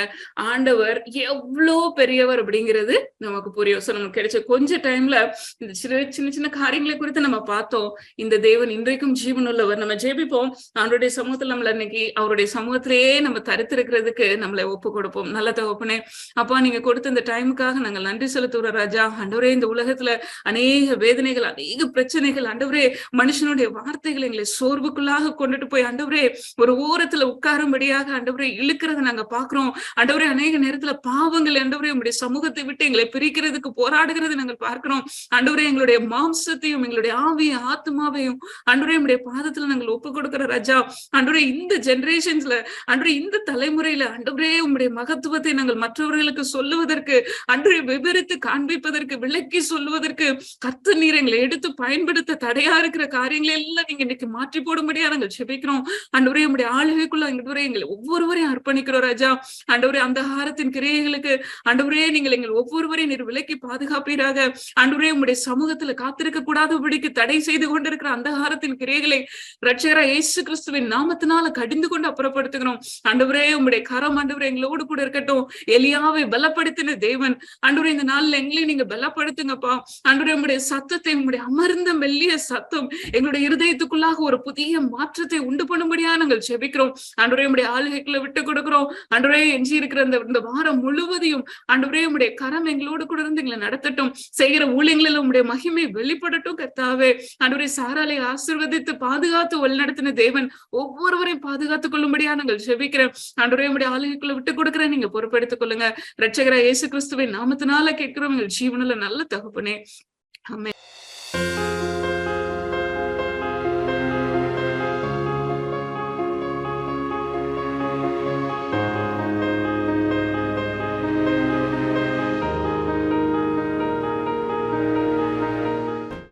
ஆண்டவர் எவ்வளோ பெரியவர் அப்படிங்கிறது நமக்கு புரியும். சோ நமக்கு கிடைச்ச கொஞ்ச டைம்ல இந்த சின்ன சின்ன காரியங்களை குறித்து நம்ம பார்த்தோம். இந்த தேவன் இன்றைக்கும் ஜீவனுள்ளவர். நம்ம ஜெபிப்போம். ஆண்டவருடைய சமூகத்துல நம்மள இன்னைக்கு அவருடைய சமூகத்திலேயே நம்ம தரித்திருக்கிறதுக்கு நம்மளை ஒப்பு கொடுப்போம். நல்ல தகப்பனே, அப்பா நீங்க கொடுத்த இந்த டைமுக்காக நாங்கள் நன்றி செலுத்துற ராஜா. ஆண்டவரே, இந்த உலகத்துல அநேக வேதனைகள், அநேக பிரச்சனை ஆண்டவரே, மனுஷனுடைய வார்த்தைகள் எங்களை சோர்வுக்குள்ளாக கொண்டுட்டு போய் ஆண்டவரே ஒரு ஓரத்துல உட்காரும்படியாக ஆண்டவரே இழுக்கிறத நாங்க பாக்குறோம். ஆண்டவரே, அநேக நேரத்துல பாவங்கள் ஆண்டவரே உங்களுடைய சமூகத்தை விட்டு எங்களை பிரிக்கிறதுக்கு போராடுகிறது நாங்கள் பார்க்கிறோம். ஆண்டவரே, எங்களுடைய மாம்சத்தையும் எங்களுடைய ஆவியும் ஆத்மாவையும் ஆண்டவரே உங்களுடைய பாதத்துல நாங்கள் ஒப்பு கொடுக்கிற ராஜா. ஆண்டவரே, இந்த ஜெனரேஷன்ஸ்ல ஆண்டவரே இந்த தலைமுறையில ஆண்டவரே உங்களுடைய மகத்துவத்தை நாங்கள் மற்றவர்களுக்கு சொல்லுவதற்கு, ஆண்டவரே விவரித்து காண்பிப்பதற்கு, விளக்கி சொல்லுவதற்கு கர்த்தர் நீர் எங்களை எடுத்து பயன்படுத்த தடையா இருக்கிற காரியங்களை எல்லாம் நீங்க இன்னைக்கு மாற்றி போடும்படியா நாங்கள் செபிக்கிறோம். ஆண்டவரே, உங்களுடைய ஆளுகைக்குள்ள ஆண்டவரே எங்களை ஒவ்வொருவரையும் அர்ப்பணிக்கிறோம் ராஜா. ஆண்டவரே, அந்த ஆகாரத்தின் கிரியைகளுக்கு ஆண்டவரே நீங்கள் எங்கள் ஒவ்வொருவரையும் நீர் விலக்கி பாதுகாப்பீராக. ஆண்டவரே, உங்களுடைய சமூகத்துல காத்திருக்க கூடாதபடிக்கு தடை செய்து கொண்டிருக்கிற அந்த ஆகாரத்தின் கிரியைகளை ரட்சகரா இயேசு கிறிஸ்துவின் நாமத்தினால கடிந்து கொண்டு அப்புறப்படுத்துகிறோம். ஆண்டவரே, உங்களுடைய கரம் ஆண்டவரே எங்களோடு கூட இருக்கட்டும். எலியாவை பலப்படுத்தின தேவன் ஆண்டவரே, இந்த நாள்ல எங்களையும் நீங்க பலப்படுத்துங்கப்பா. ஆண்டவரே, உங்களுடைய சத்தத்தை, உங்களுடைய அமர்ந்த மெல்லிய சத்தம் எங்களுடைய இருதயத்துக்குள்ளாக ஒரு புதிய மாற்றத்தை உண்டு பண்ணும்படியா நாங்கள் ஜெபிக்கிறோம். ஆண்டவரே, உங்களுடைய ஆளுகைக்குள்ள விட்டு கொடுக்கிறோம். ஆண்டவரே, எஞ்சி இருக்கிற இந்த வாரம் முழுவதையும் ஆண்டவரே உங்களுடைய கரம் எங்களோடு கூட இருந்து எங்களை நடத்தட்டும். செய்கிற ஊழியங்களில் உங்களுடைய மகிமை வெளிப்படட்டும் கர்த்தாவே. ஆண்டவரே, சாராலை ஆசீர்வதித்து பாதுகாத்து வழிநடத்தின தேவன் ஒவ்வொருவரையும் பாதுகாத்துக் கொள்ளும்படியா நாங்கள் ஜெபிக்கிறோம். ஆண்டவரே, உங்களுடைய ஆளுகைக்குள்ள விட்டு கொடுக்கிறேன், நீங்க பொறுப்பெடுத்துக் கொள்ளுங்க. ரட்சகரா இயேசு கிறிஸ்துவின் நாமத்தினால கேட்கிறோம் எங்கள் ஜீவனுள்ள நல்ல தகப்பனே. ஆமென்.